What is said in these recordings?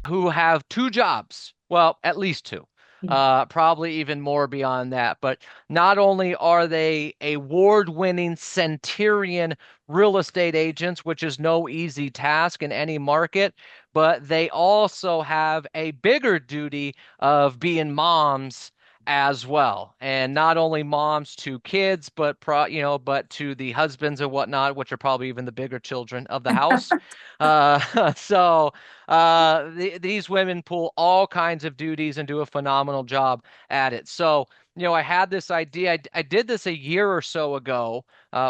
who have two jobs. Well, at least two. Probably even more beyond that. But not only are they award-winning centurion real estate agents, which is no easy task in any market, but they also have a bigger duty of being moms as well. And not only moms to kids, but but to the husbands and whatnot, which are probably even the bigger children of the house. So these women pull all kinds of duties and do a phenomenal job at it. So, I had this idea. I did this a year or so ago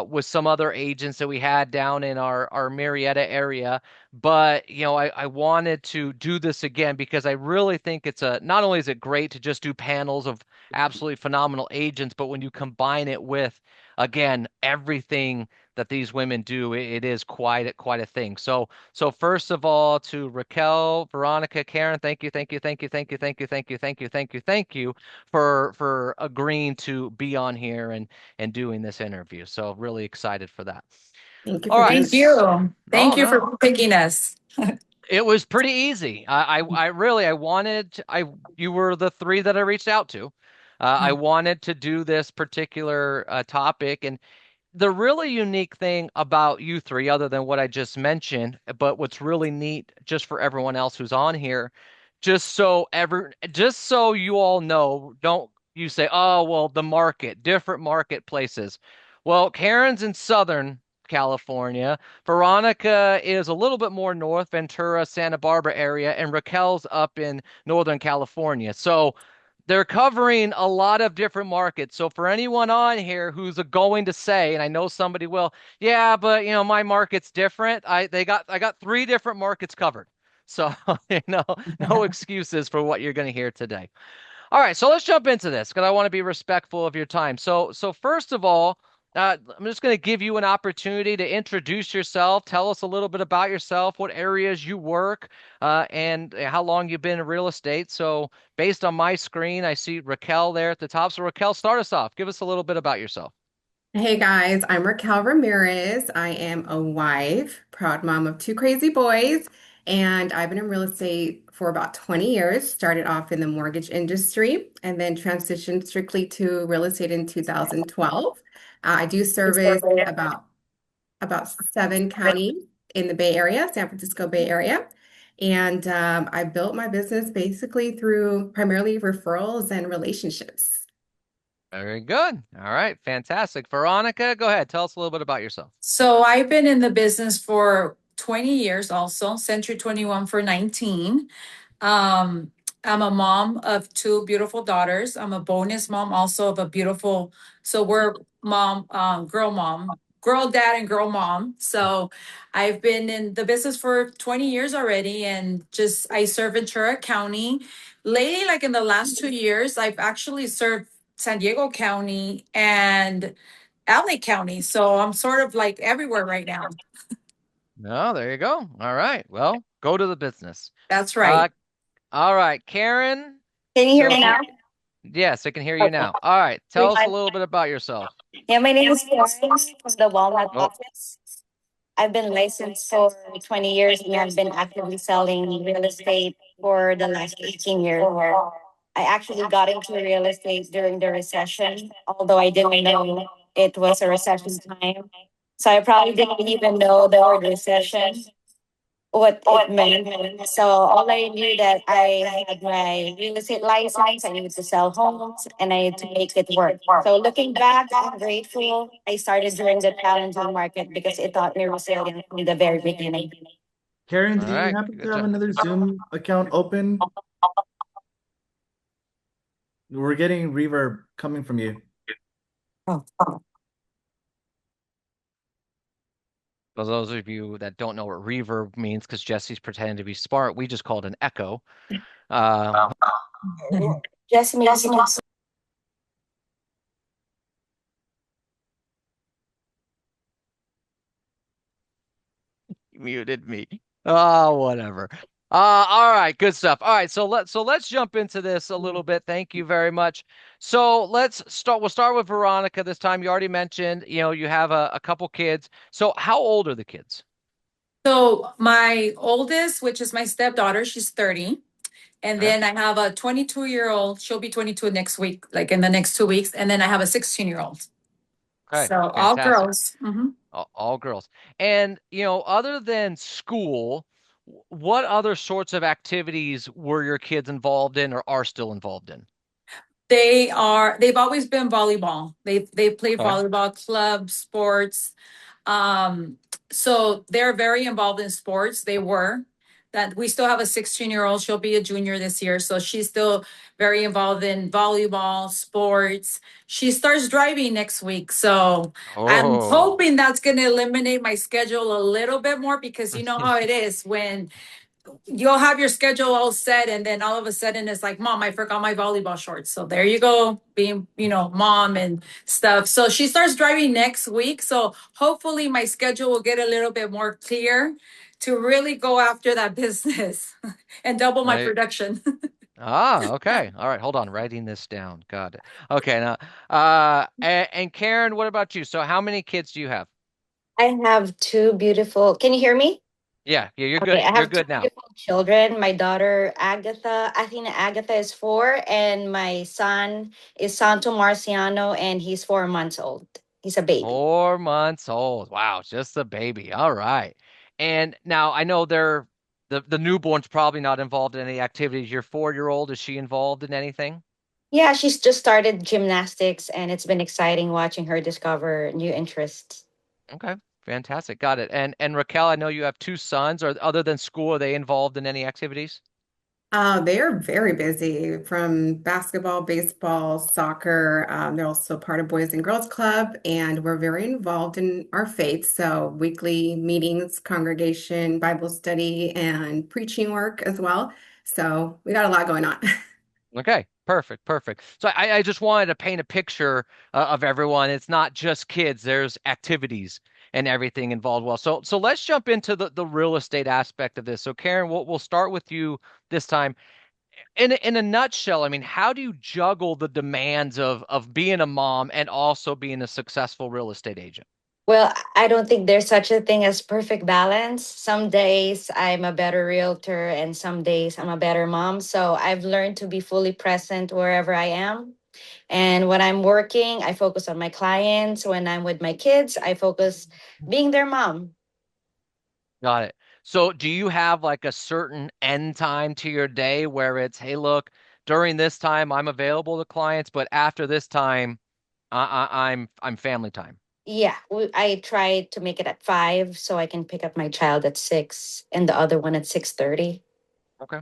with some other agents that we had down in our Marietta area. But, I wanted to do this again because I really think not only is it great to just do panels of absolutely phenomenal agents, but when you combine it with, again, everything that these women do, it is quite a thing. So first of all, to Raquel, Veronica, Karen, thank you, thank you, thank you, thank you, thank you, thank you, thank you, thank you, thank you for agreeing to be on here and doing this interview. So really excited for that. Thank you All for right. being Thank you. Oh Thank you no. for picking us. It was pretty easy. I really, I wanted, you were the three that I reached out to. I wanted to do this particular topic, and the really unique thing about you three, other than what I just mentioned, but what's really neat just for everyone else who's on here, just so you all know, don't you say, oh, well, the market, different marketplaces. Well, Karen's in Southern California. Veronica is a little bit more north, Ventura, Santa Barbara area, and Raquel's up in Northern California. So they're covering a lot of different markets. So for anyone on here who's going to say, and I know somebody will, yeah, but my market's different. I got three different markets covered. So, no excuses for what you're going to hear today. All right, so let's jump into this because I want to be respectful of your time. So first of all, I'm just going to give you an opportunity to introduce yourself. Tell us a little bit about yourself, what areas you work, and how long you've been in real estate. So based on my screen, I see Raquel there at the top. So Raquel, start us off. Give us a little bit about yourself. Hey guys, I'm Raquel Ramirez. I am a wife, proud mom of two crazy boys, and I've been in real estate for about 20 years. Started off in the mortgage industry and then transitioned strictly to real estate in 2012. I do service about seven counties in the Bay Area, San Francisco Bay Area. And I built my business basically through primarily referrals and relationships. Very good. All right, fantastic. Veronica, go ahead. Tell us a little bit about yourself. So I've been in the business for 20 years also, Century 21 for 19. Um, I'm a mom of two beautiful daughters. I'm a bonus mom also of a beautiful, so we're girl dad and girl mom. So I've been in the business for 20 years already and just I serve Ventura County. Lately, like in the last 2 years, I've actually served San Diego County and LA County. So I'm sort of like everywhere right now. No, there you go. All right. Well, go to the business. That's Uh, right. all right, Karen. Can you hear So me now? yes, I can hear you Okay. now. All right, tell us a Hi. little bit about yourself. Yeah, my name is Karen from the Walnut Oh, office. I've been licensed for 20 years and I've been actively selling real estate for the last 18 years. I actually got into real estate during the recession, although I didn't know it was a recession time. So I probably didn't even know the word recession, what it meant. So all I knew that I had my real estate license, I needed to sell homes, and I had to make it work. So looking back, I'm grateful I started during the challenging market because it taught me resilience from the very beginning. Karen, all do you right, happen to good have job. another Zoom account open? We're getting reverb coming from you. For those of you that don't know what reverb means, because Jesse's pretending to be smart, we just call it an echo. Uh, Just me. muted me. Oh, whatever. All right, good stuff. All right, so let's jump into this a little bit. Thank you very much. So let's start. We'll start with Veronica this time. You already mentioned, you have a couple kids. So how old are the kids? So my oldest, which is my stepdaughter, she's 30. And Okay. then I have a 22-year-old. She'll be 22 next week, like in the next 2 weeks. And then I have a 16-year-old. Okay. So all Fantastic. girls. Hmm. All girls. And, other than school, what other sorts of activities were your kids involved in or are still involved in? They've always been volleyball. They play Okay. volleyball club sports. Um, so they're very involved in sports. They were. That we still have a 16-year-old. She'll be a junior this year. So she's still very involved in volleyball, sports. She starts driving next week. So I'm Oh. hoping that's going to eliminate my schedule a little bit more because you know how it is when you'll have your schedule all set and then all of a sudden it's like, mom, I forgot my volleyball shorts. So there you go, being, mom and stuff. So she starts driving next week. So hopefully my schedule will get a little bit more clear to really go after that business and double my Right. production. Okay. All right. Hold on. Writing this down. Got it. Okay. Now, and Karen, what about you? So how many kids do you have? I have two beautiful. Can you hear me? Yeah. Yeah. You're Okay, good. I You're have two good now. beautiful children. My daughter Agatha, Athena Agatha is 4, and my son is Santo Marciano, and he's 4 months old. He's a baby. 4 months old. Wow. Just a baby. All right. And now I know the newborn's probably not involved in any activities. Your 4-year old, is she involved in anything? Yeah, she's just started gymnastics, and it's been exciting watching her discover new interests. Okay. Fantastic. Got it. And Raquel, I know you have two sons. Or other than school, are they involved in any activities? They are very busy from basketball, baseball, soccer. They're also part of Boys and Girls Club, and we're very involved in our faith. So, weekly meetings, congregation, Bible study, and preaching work as well. So, we got a lot going on. Okay, perfect, perfect. So I just wanted to paint a picture of everyone. It's not just kids. There's activities and everything involved. Well, so let's jump into the real estate aspect of this. So Karen, we'll start with you this time. In a nutshell, I mean, how do you juggle the demands of being a mom and also being a successful real estate agent? Well, I don't think there's such a thing as perfect balance. Some days I'm a better realtor, and some days I'm a better mom. So I've learned to be fully present wherever I am. And when I'm working, I focus on my clients. When I'm with my kids, I focus being their mom. Got it. So do you have like a certain end time to your day where it's, hey, look, during this time I'm available to clients, but after this time, I'm family time. Yeah, I try to make it at 5 so I can pick up my child at 6 and the other one at 6:30. Okay.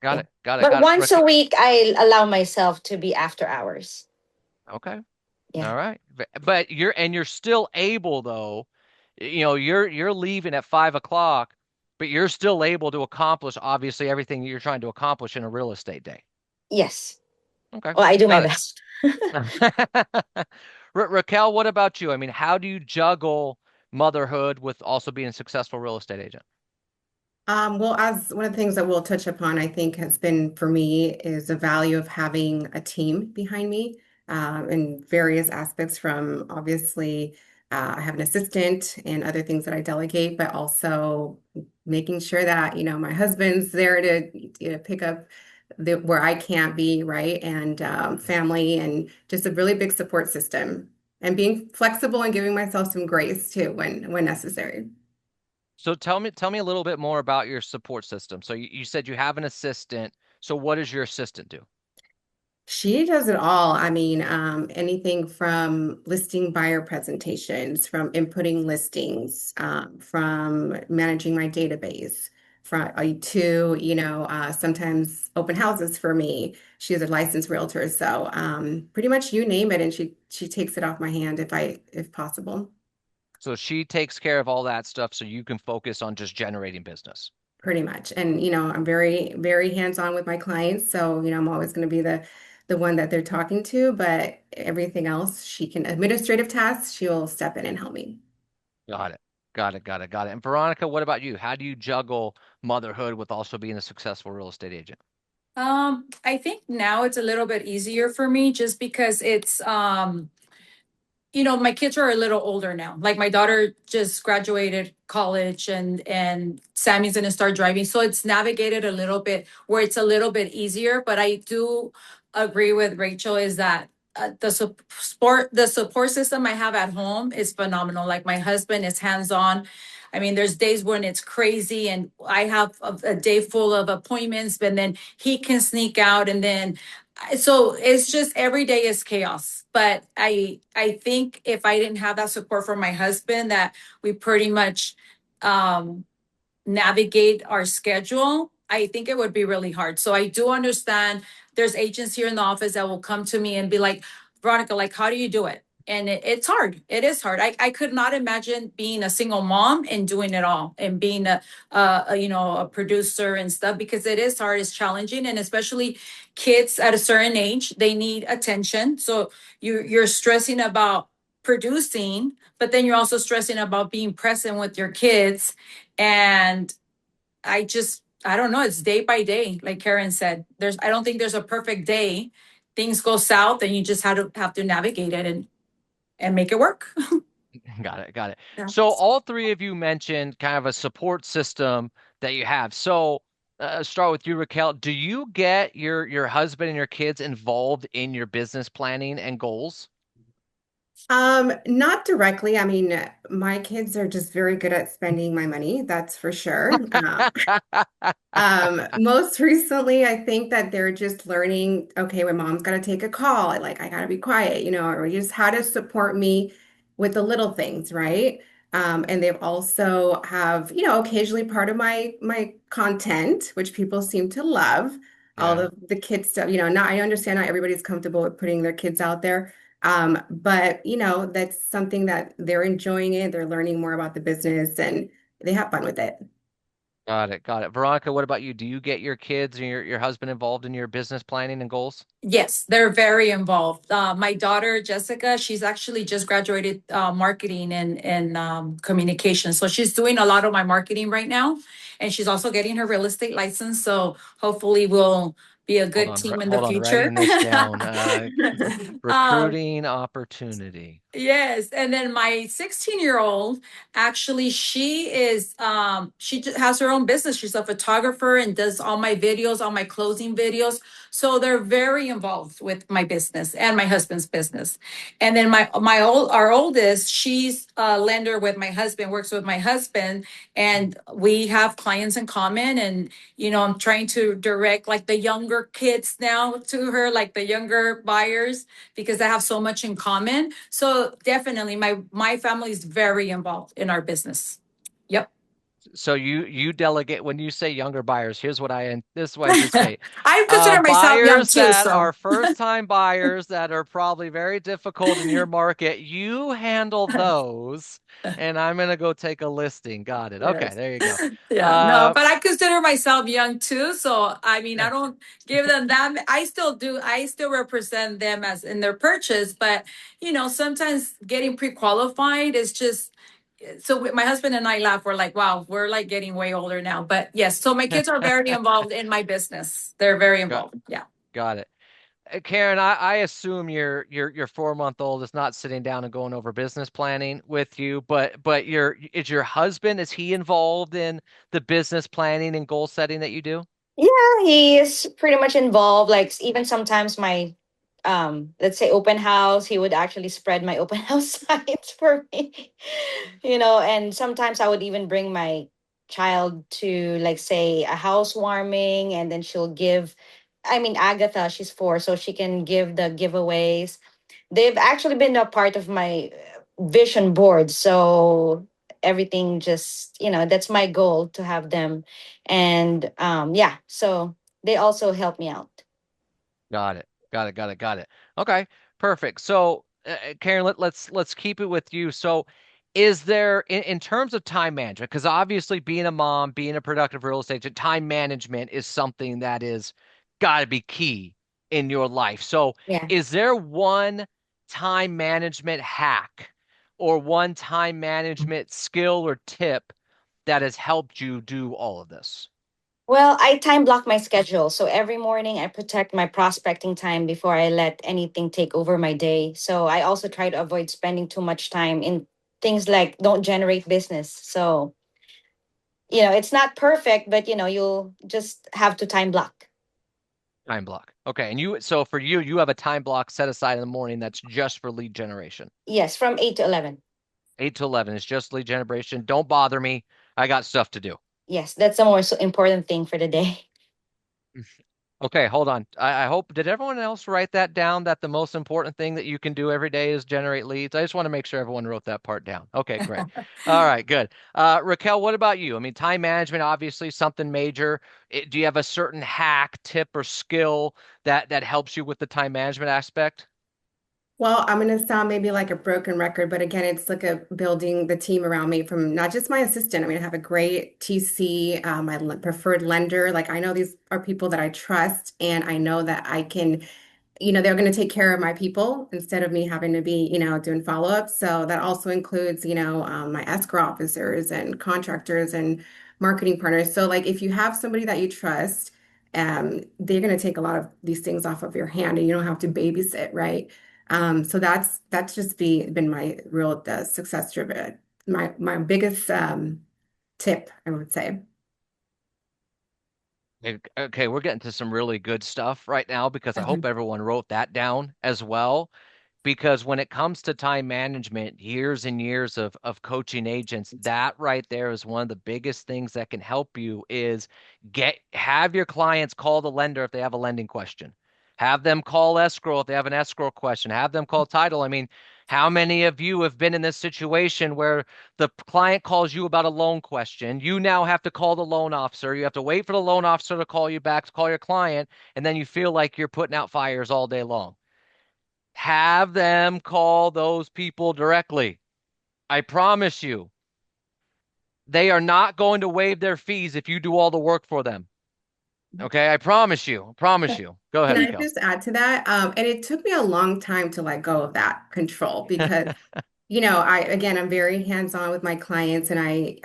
Got Yeah. it. Got it. But Got it. once a week, I allow myself to be after hours. Okay. Yeah. All right. But you're still able though, you're leaving at 5 o'clock, but you're still able to accomplish obviously everything you're trying to accomplish in a real estate day. Yes. Okay. Well, I do my Got it. best. Raquel, what about you? I mean, how do you juggle motherhood with also being a successful real estate agent? Well, as one of the things that we'll touch upon, I think has been for me is the value of having a team behind me in various aspects from obviously I have an assistant and other things that I delegate, but also making sure that, my husband's there to pick up where I can't be, right? And family and just a really big support system and being flexible and giving myself some grace too when necessary. So tell me a little bit more about your support system. So you said you have an assistant. So what does your assistant do? She does it all. I mean, anything from listing buyer presentations, from inputting listings, from managing my database, from to, sometimes open houses for me. She's a licensed realtor, so pretty much you name it, and she takes it off my hand if possible. So she takes care of all that stuff so you can focus on just generating business. Pretty much. And I'm very, very hands-on with my clients. So, I'm always going to be the one that they're talking to, but everything else, she can administrative tasks, she'll step in and help me. Got it. Got it. Got it. Got it. And Veronica, what about you? How do you juggle motherhood with also being a successful real estate agent? I think now it's a little bit easier for me just because my kids are a little older now. Like my daughter just graduated college and Sammy's gonna start driving. So it's navigated a little bit where it's a little bit easier. But I do agree with Rachel is that the support system I have at home is phenomenal. Like my husband is hands on. I mean, there's days when it's crazy and I have a day full of appointments, but then he can sneak out and then so it's just every day is chaos. But I think if I didn't have that support from my husband, that we pretty much um navigate our schedule, I think it would be really hard. So I do understand there's agents here in the office that will come to me and be like, Veronica, like, how do you do it? And it's hard. It is hard. I could not imagine being a single mom and doing it all and being a producer and stuff because it is hard. It's challenging, and especially kids at a certain age, they need attention. So you're stressing about producing, but then you're also stressing about being present with your kids and I don't know, it's day by day, like Karen said. I don't think there's a perfect day. Things go south and you just have to navigate it and make it work. Got it. Got it. Yeah. So all three of you mentioned kind of a support system that you have. So start with you, Raquel. Do you get your husband and your kids involved in your business planning and goals? Not directly. I mean, my kids are just very good at spending my money, that's for sure. Most recently, I think that they're just learning, okay, when mom's got to take a call, I got to be quiet, or just how to support me with the little things, right? And they've also have, occasionally part of my content, which people seem to love, all Yeah. the kids stuff, not I understand not everybody's comfortable with putting their kids out there. But that's something that they're enjoying it, they're learning more about the business and they have fun with it. Got it. Got it. Veronica, what about you? Do you get your kids and your husband involved in your business planning and goals? Yes, they're very involved. My daughter Jessica, she's actually just graduated marketing and communication, so she's doing a lot of my marketing right now, and she's also getting her real estate license. So hopefully, we'll be a good team in the Hold on, future. writing this down. um, Recruiting opportunity. Yes, and then my 16-year-old, actually, has her own business. She's a photographer and does all my videos, all my closing videos. So they're very involved with my business and my husband's business. And then our oldest, she's a lender with my husband, works with my husband, and we have clients in common. And I'm trying to direct like the younger kids now to her, like the younger buyers because I have so much in common. So definitely my family is very involved in our business. Yep. So you delegate when you say younger buyers. This is what I anticipate. I consider myself young Buyers too, that so are first time buyers that are probably very difficult in your market. You handle those, and I'm gonna go take a listing. Got it. Okay, yes. there you go. Yeah, no, Uh, but I consider myself young too. So I mean, I don't give them that. I still represent them as in their purchase, but sometimes getting pre-qualified is just so my husband and I laugh. We're like, wow, we're like getting way older now. But yes, so my kids are very involved in my business. They're very got involved. Yeah. got it. Karen, I assume your 4 month old is not sitting down and going over business planning with you, but is your husband, is he involved in the business planning and goal setting that you do? Yeah, he is pretty much involved. Like even sometimes my let's say open house, he would actually spread my open house signs for me. And sometimes I would even bring my child to like say a housewarming and then she'll give I mean Agatha, she's 4, so she can give the giveaways. They've actually been a part of my vision board. So everything just, that's my goal to have them. And yeah, so they also help me out. Got it. Got it. Got it. Got it. Okay. Perfect. So, Karen, let's keep it with you. So, is there in terms of time management, because obviously being a mom, being a productive real estate agent, time management is something that is got to be key in your life. So, Yeah. is there one time management hack or one time management skill or tip that has helped you do all of this? Well, I time block my schedule. So every morning I protect my prospecting time before I let anything take over my day. So I also try to avoid spending too much time in things like don't generate business. So, it's not perfect, but you'll just have to time block. Time block. Okay. And so for you, you have a time block set aside in the morning that's just for lead generation. Yes, from 8 to 11. 8 to 11 is just lead generation. Don't bother me. I got stuff to do. Yes, that's the most important thing for the day. Okay, hold on. I hope, did everyone else write that down that the most important thing that you can do every day is generate leads? I just want to make sure everyone wrote that part down. Okay, great. All right, good. Raquel, what about you? I mean, time management, obviously something major. Do you have a certain hack, tip, or skill that helps you with the time management aspect? Well, I'm going to sound maybe like a broken record, but again, it's like a building the team around me from not just my assistant. I mean, I have a great TC, my preferred lender. Like, I know these are people that I trust, and I know that I can, they're going to take care of my people instead of me having to be, doing follow-ups. So that also includes, my escrow officers and contractors and marketing partners. So like if you have somebody that you trust, they're going to take a lot of these things off of your hand and you don't have to babysit, right? So that's just been my real success driven, my biggest tip, I would say. Okay, we're getting to some really good stuff right now because I hope Mhm. everyone wrote that down as well. Because when it comes to time management, years and years of coaching agents, that right there is one of the biggest things that can help you is have your clients call the lender if they have a lending question. Have them call escrow if they have an escrow question. Have them call title. I mean, how many of you have been in this situation where the client calls you about a loan question? You now have to call the loan officer. You have to wait for the loan officer to call you back to call your client, and then you feel like you're putting out fires all day long. Have them call those people directly. I promise you, they are not going to waive their fees if you do all the work for them. Okay, I promise you. I promise you. Go Can ahead, I Raquel. just add to that? And it took me a long time to let go of that control because, I'm very hands-on with my clients and I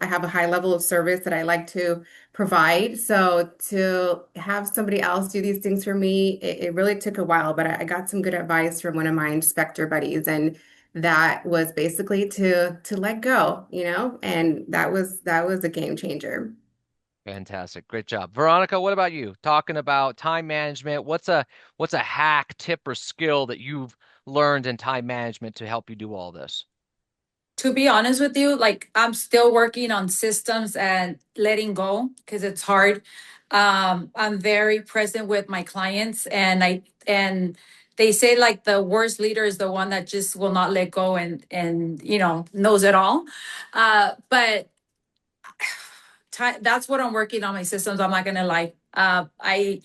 have a high level of service that I like to provide. So to have somebody else do these things for me, it really took a while, but I got some good advice from one of my inspector buddies, and that was basically to let go, and that was a game changer. Fantastic. Great job. Veronica, what about you? Talking about time management, what's a hack, tip, or skill that you've learned in time management to help you do all this? To be honest with you, like I'm still working on systems and letting go because it's hard. I'm very present with my clients, and they say like the worst leader is the one that just will not let go and knows it all. But that's what I'm working on my systems. I'm not gonna lie. I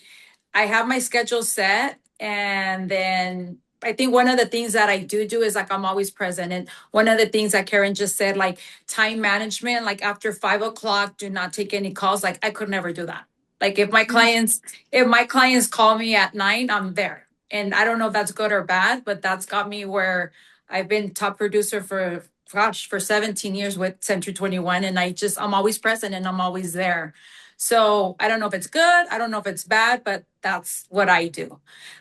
have my schedule set, and then I think one of the things that I do is like I'm always present. And one of the things that Karen just said, like time management, like after 5 o'clock, do not take any calls. Like I could never do that. Like if my clients call me at 9, I'm there. And I don't know if that's good or bad, but that's got me where I've been top producer for gosh for 17 years with Century 21, and I'm always present and I'm always there. So I don't know if it's good, I don't know if it's bad, but that's what I do.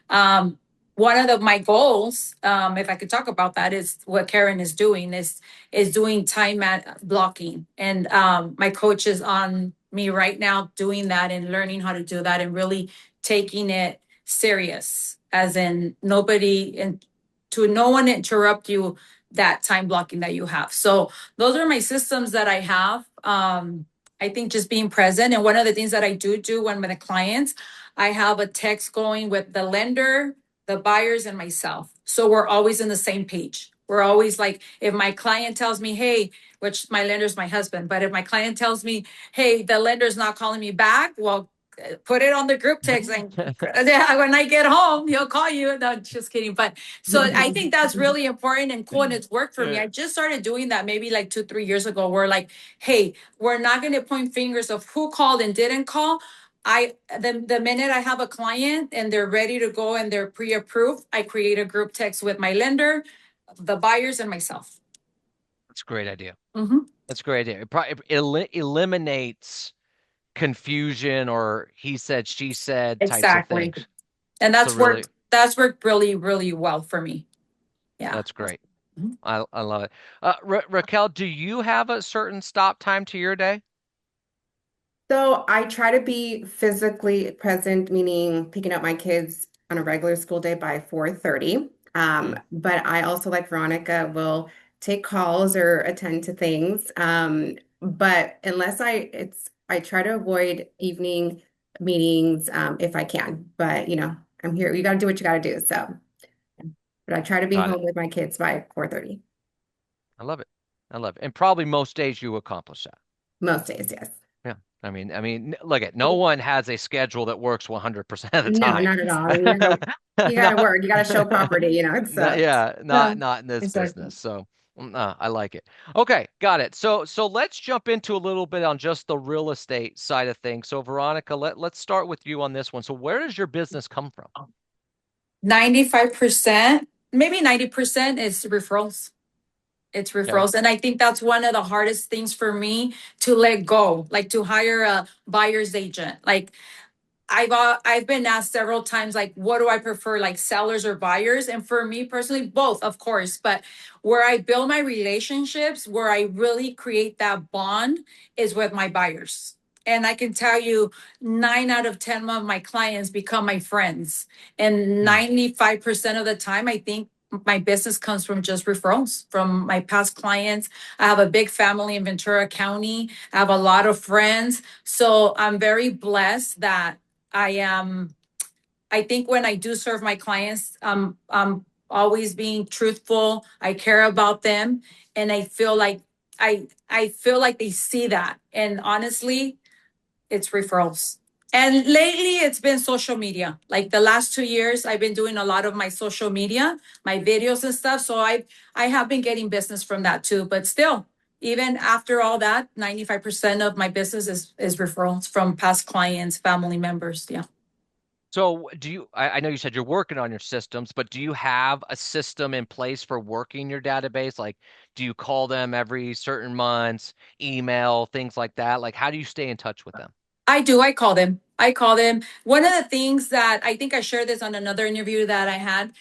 Um, One of my goals, if I could talk about that, is what Karen is doing is doing blocking, and my coach is on me right now doing that and learning how to do that and really taking it serious, as in nobody and to no one interrupt you that time blocking that you have. So those are my systems that I have. I think just being present. And one of the things that I do when with the clients, I have a text going with the lender, the buyers, and myself. So we're always in the same page. We're always like, if my client tells me, hey, which my lender's my husband, but if my client tells me, hey, the lender's not calling me back, well, put it on the group text and when I get home, he'll call you. No, just kidding. But so I think that's really important and cool, and it's worked for me. Yeah. I just started doing that maybe like 2, 3 years ago. Where like, hey, we're not going to point fingers of who called and didn't call. The minute I have a client and they're ready to go and they're pre-approved, I create a group text with my lender, the buyers, and myself. That's a great idea. Mhm. That's a great idea. It eliminates confusion or he said, she said types of Exactly. things. And So really, that's worked really, really well for me. Yeah. that's great. Mhm. I love it. Raquel, do you have a certain stop time to your day? So I try to be physically present, meaning picking up my kids on a regular school day by 4:30. Mm, But I also, like Veronica, will take calls or attend to things. But unless I try to avoid evening meetings if I can. But I'm here. You got to do what you got to do. So, but I try to be got it. home with my kids by 4:30 I love it. I love it. And probably most days you accomplish that. most days. Yes. Yeah. Look at no one has a schedule that works 100% of the No, time. not at all. You gotta Not, work. You gotta show property. It sucks. yeah, Yeah, not in this exactly. business. So I like it. Okay, got it. So let's jump into a little bit on just the real estate side of things. So Veronica, let's start with you on this one. So where does your business come from? 95%, maybe 90% is referrals. It's Okay. referrals. And I think that's one of the hardest things for me to let go, like to hire a buyer's agent. Like I've been asked several times, like, what do I prefer, like sellers or buyers? And for me personally, both, of course. But where I build my relationships, where I really create that bond, is with my buyers. And I can tell you, 9 out of 10 of my clients become my friends. And Hmm. 95% of the time, I think my business comes from just referrals from my past clients. I have a big family in Ventura County. I have a lot of friends. So I'm very blessed that I am, I think when I do serve my clients, I'm always being truthful. I care about them. And I feel like they see that. And honestly, it's referrals. And lately it's been social media. Like the last 2 years, I've been doing a lot of my social media, my videos and stuff. So I have been getting business from that too. But still, even after all that, 95% of my business is referrals from past clients, family members. Yeah. So I know you said you're working on your systems, but do you have a system in place for working your database? Like, do you call them every certain months, email, things like that? Like, how do you stay in touch with them? I do. I call them. I call them. One of the things that I think I shared this on another interview that I had,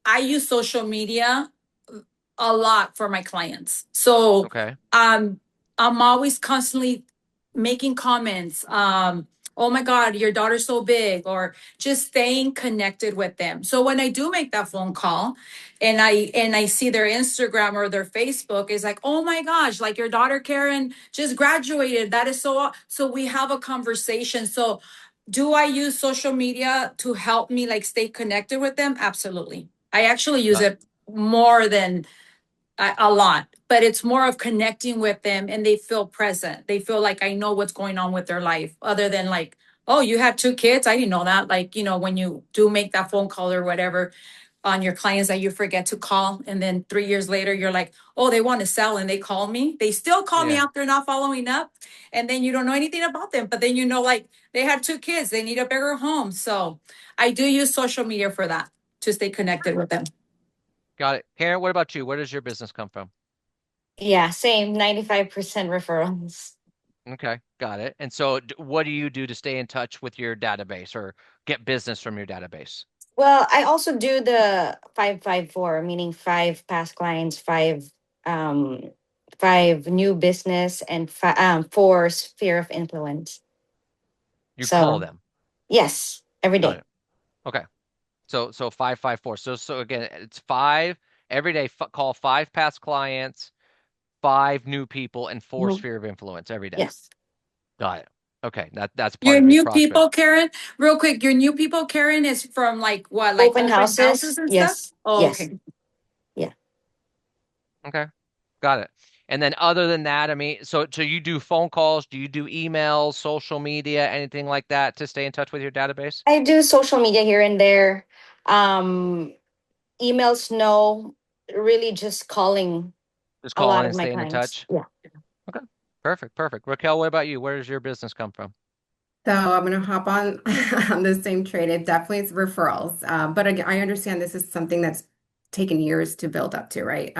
I use social media a lot for my clients. So Okay. um, I'm always constantly making comments. Oh my God, your daughter's so big, or just staying connected with them. So when I do make that phone call and I see their Instagram or their Facebook is like, oh my gosh, like your daughter Karen just graduated. That is so we have a conversation. So do I use social media to help me like stay connected with them? Absolutely. I actually use Got it more than a lot, but it's more of connecting with them and they feel present. They feel like I know what's going on with their life, other than like, oh, you had 2 kids. I didn't know that. Like, when you do make that phone call or whatever on your clients that you forget to call. And then 3 years later, you're like, oh, they want to sell and they call me. They still call me Yeah. after not following up. And then you don't know anything about them. But then like they had 2 kids, they need a bigger home. So I do use social media for that to stay connected with them. Got it. Karen, what about you? Where does your business come from? Yeah, same 95% referrals. Okay, got it. And so, what do you do to stay in touch with your database or get business from your database? Well, I also do the 554, meaning five past clients, um five new business, and four sphere of influence. You call So them. yes, every Got day. it. Okay. So 554. So again, it's five every day. Call five past clients, five new people, and four Mhm. sphere of influence every day. Yes. Got it. Okay, that's part Your of your new prospect. people, Karen, real quick, your new people, Karen, is from like what, like Open open houses houses. and stuff? Yes. Oh, Yes. okay. Yeah. Okay, got it. And then other than that, so you do phone calls, do you do emails, social media, anything like that to stay in touch with your database? I do social media here and there. Um, Emails, no. Really just calling Just a lot calling of and my staying in clients. touch. Yeah. Okay, perfect, perfect. Raquel, what about you? Where does your business come from? So I'm gonna hop on on the same train. It definitely is referrals, but again, I understand this is something that's taken years to build up to, right?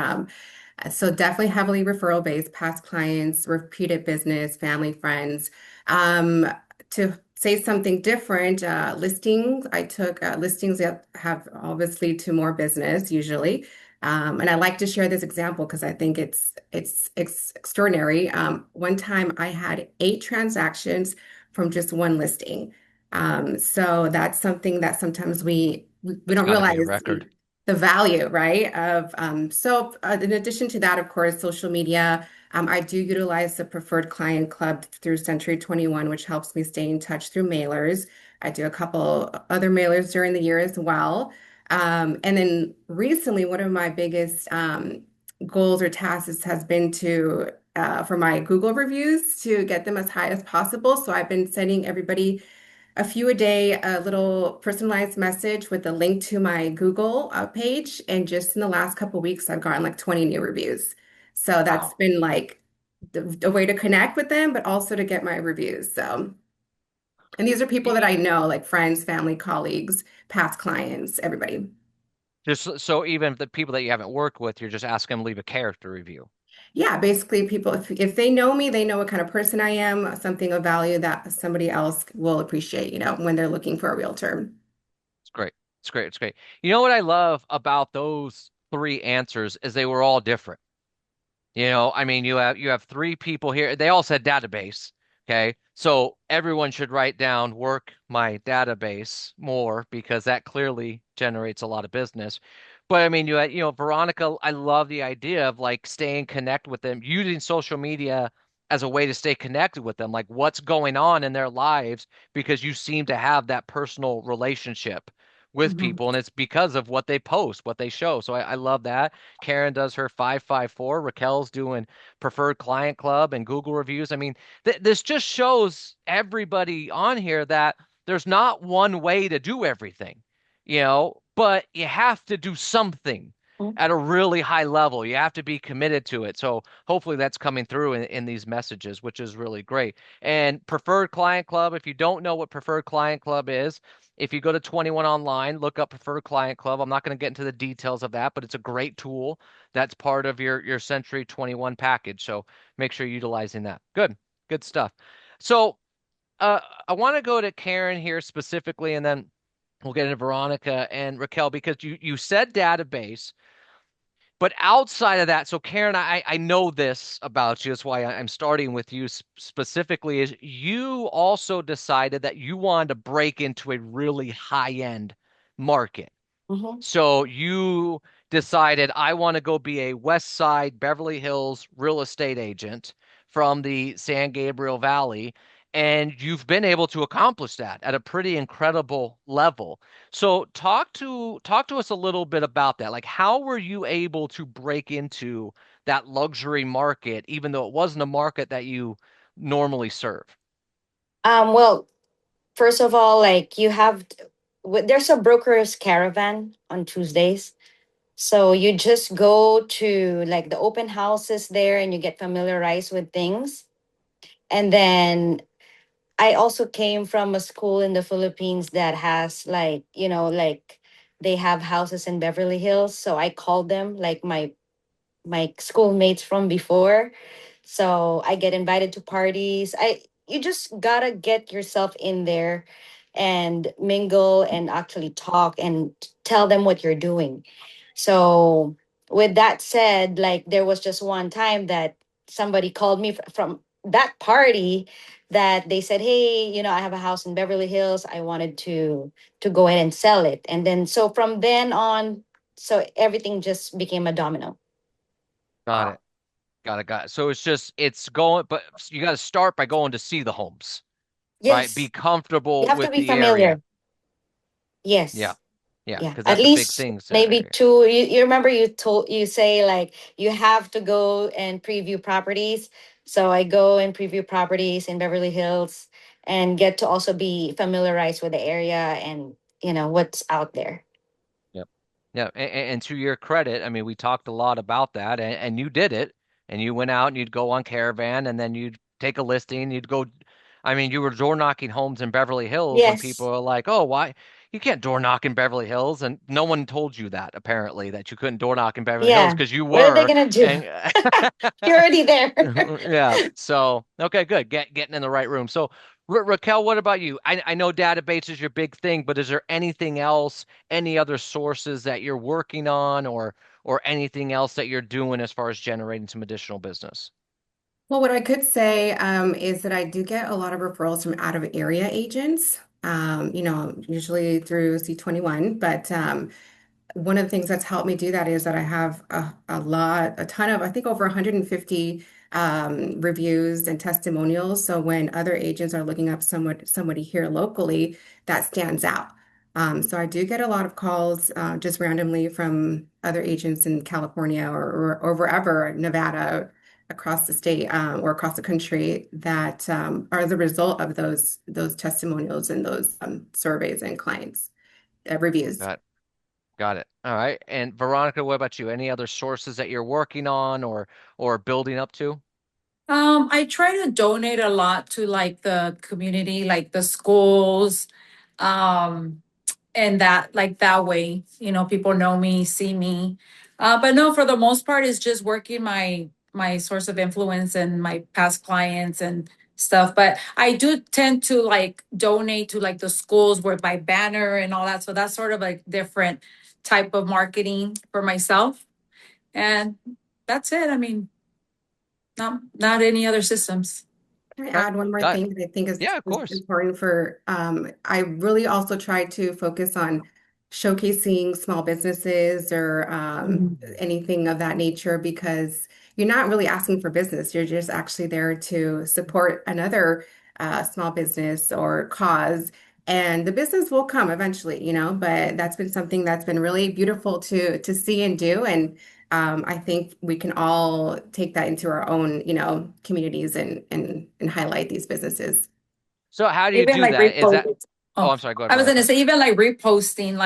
So definitely heavily referral based, past clients, repeated business, family, friends. Um, to say something different, listings, I took listings that have obviously to more business usually. And I like to share this example because I think it's extraordinary. One time I had 8 transactions from just one listing. So that's something that sometimes we That's don't got to be a realize record. the value, right? Of in addition to that, of course, social media. I do utilize the preferred client club through Century 21, which helps me stay in touch through mailers. I do a couple other mailers during the year as well. And then recently, one of my biggest goals or tasks has been to for my Google reviews to get them as high as possible. So I've been sending everybody a few a day, a little personalized message with a link to my Google page. And just in the last couple of weeks, I've gotten like 20 new reviews. So that's Wow. been like a way to connect with them, but also to get my reviews. So, and these are people that I know, like friends, family, colleagues, past clients, everybody. Just so even the people that you haven't worked with, you're just asking them to leave a character review. Yeah, basically, people, if they know me, they know what kind of person I am, something of value that somebody else will appreciate, when they're looking for a realtor. It's great. It's great. It's great. You know what I love about those three answers is they were all different. I mean, you have three people here. They all said database. Okay. So everyone should write down work my database more because that clearly generates a lot of business. But I mean, Veronica, I love the idea of like staying connected with them, using social media as a way to stay connected with them, like what's going on in their lives, because you seem to have that personal relationship with Mhm. people, and it's because of what they post, what they show. So I love that. Karen does her 554. Raquel's doing preferred client club and Google reviews. I mean, this just shows everybody on here that there's not one way to do everything, but you have to do something at a really high level. You have to be committed to it. So hopefully that's coming through in these messages, which is really great. And preferred client club, if you don't know what preferred client club is, if you go to 21 online, look up Preferred Client Club. I'm not going to get into the details of that, but it's a great tool that's part of your Century 21 package. So make sure you're utilizing that. Good, good stuff. So uh, I want to go to Karen here specifically, and then we'll get into Veronica and Raquel because you said database, but outside of that, so Karen, I know this about you. That's why I'm starting with you specifically. Is you also decided that you wanted to break into a really high-end market. Mhm. So you decided I want to go be a West Side Beverly Hills real estate agent from the San Gabriel Valley, and you've been able to accomplish that at a pretty incredible level. So talk to us a little bit about that. Like how were you able to break into that luxury market even though it wasn't a market that you normally serve? Well, first of all, like there's a broker's caravan on Tuesdays. So you just go to like the open houses there and you get familiarized with things. And then I also came from a school in the Philippines that has like they have houses in Beverly Hills. So I called them like my schoolmates from before. So I get invited to parties. I You just gotta get yourself in there and mingle and actually talk and tell them what you're doing. So with that said, like there was just one time that somebody called me from that party that they said, "Hey, I have a house in Beverly Hills. I wanted to go ahead and sell it." And then so from then on, so everything just became a domino. Got it. Got it. So it's going, but you got to start by going to see the homes, right? Be Yes, you comfortable have to with be the area. familiar. Yeah. Yes. Yeah. Yeah. Because At that's a big least thing. maybe two. You remember you say like you have to go and preview properties. So I go and preview properties in Beverly Hills and get to also be familiarized with the area and what's out there. Yep. Yeah. And to your credit, I mean, we talked a lot about that and you did it and you went out and you'd go on Caravan and then you'd take a listing. You'd go, I mean, you were door knocking homes in Beverly Hills when people Yes. are like, oh, why? you can't door knock in Beverly Hills, and no one told you that apparently that you couldn't door knock in Beverly Hills Yeah. because you What are they were, gonna do? and You're already there. yeah. So okay, good. Getting in the right room. So Raquel, what about you? I know database is your big thing, but is there anything else, any other sources that you're working on, or anything else that you're doing as far as generating some additional business? Well, what I could say is that I do get a lot of referrals from out of area agents, usually through C21. But one of the things that's helped me do that is that I have a ton of, I think over 150 reviews and testimonials. So when other agents are looking up somebody here locally, that stands out. So I do get a lot of calls just randomly from other agents in California or wherever, Nevada, across the state or across the country that are the result of those testimonials and those surveys and clients reviews. Got it. All right. And Veronica, what about you? Any other sources that you're working on or building up to? I try to donate a lot to like the community, like the schools, um, and that like that way, people know me, see me. But no, for the most part, it's just working my source of influence and my past clients and stuff. But I do tend to like donate to like the schools with my banner and all that. So that's sort of like different type of marketing for myself. And that's it. I mean, not any other systems. Can I Okay. add one more Got it. thing that I think Yeah, of is course. important for, I really also try to focus on showcasing small businesses or Mhm. anything of that nature because you're not really asking for business. You're just actually there to support another small business or cause. And the business will come eventually, but that's been something that's been really beautiful to see and do. And I think we can all take that into our own, communities and highlight these businesses. So how do you Even do like that? Is that repost. Oh, Oh, I'm sorry. Go ahead, I was gonna Veronica. say even like reposting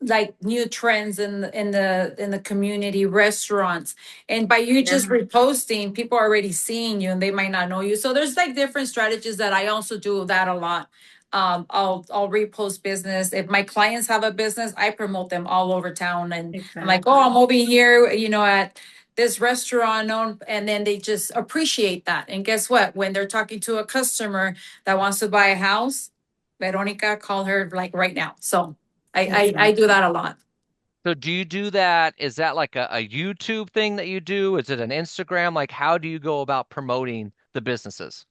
like new trends in the community restaurants, and by you just Yeah, reposting, people are already seeing you and they might not know you. So there's like different strategies that I also do that a lot. I'll repost business. If my clients have a business, I promote them all over town, and I'm like, oh, I'm exactly. over here, at this restaurant, and then they just appreciate that. And guess what? When they're talking to a customer that wants to buy a house, Veronica, call her like right now. So I do Exactly. that a lot. So do you do that? Is that like a YouTube thing that you do? Is it an Instagram? Like how do you go about promoting the businesses?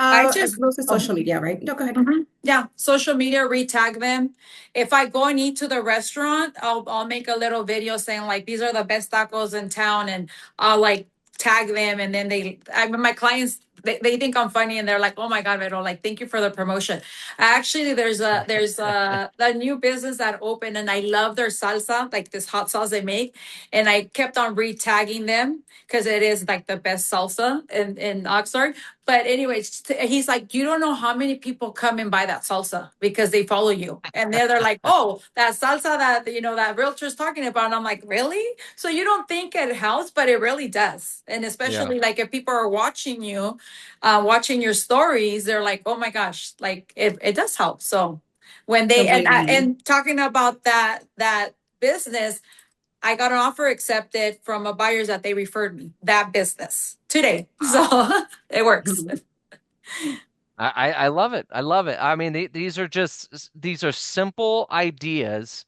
I just Mostly oh, social media, right? No, go ahead. mhm. Yeah, social media, retag them. If I go and eat to the restaurant, I'll make a little video saying like these are the best tacos in town, and I'll like tag them, and then I mean, my clients they think I'm funny, and they're like, oh my god, Vero, like thank you for the promotion. Actually, there's a new business that opened, and I love their salsa, like this hot sauce they make, and I kept on retagging them because it is like the best salsa in Oxnard. But anyways, he's like, you don't know how many people come and buy that salsa because they follow you. And they're like, oh, that salsa that, that realtor's talking about. And I'm like, really? So you don't think it helps, but it really does. And Yeah. especially like if people are watching you, watching your stories, they're like, oh my gosh, like it does help. So when they, Completely. and talking about that business, I got an offer accepted from a buyers that they referred me that business today. So Wow. it works. I love it. I love it. I mean, these are simple ideas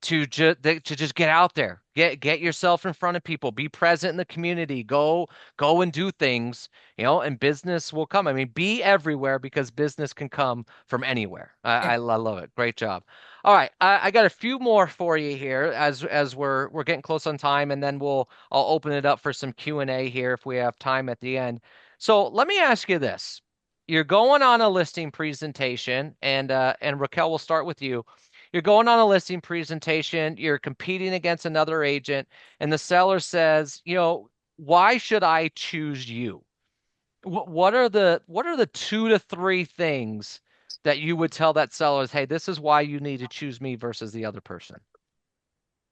to just get out there, get yourself in front of people, be present in the community, go and do things, and business will come. I mean, be everywhere because business can come from anywhere. Yeah. I love it. Great job. All right, I got a few more for you here as we're getting close on time, and then I'll open it up for some Q&A here if we have time at the end. So let me ask you this. You're going on a listing presentation, and Raquel, will start with you. You're going on a listing presentation, you're competing against another agent, and the seller says, why should I choose you? What are the 2 to 3 things that you would tell that seller is, hey, this is why you need to choose me versus the other person?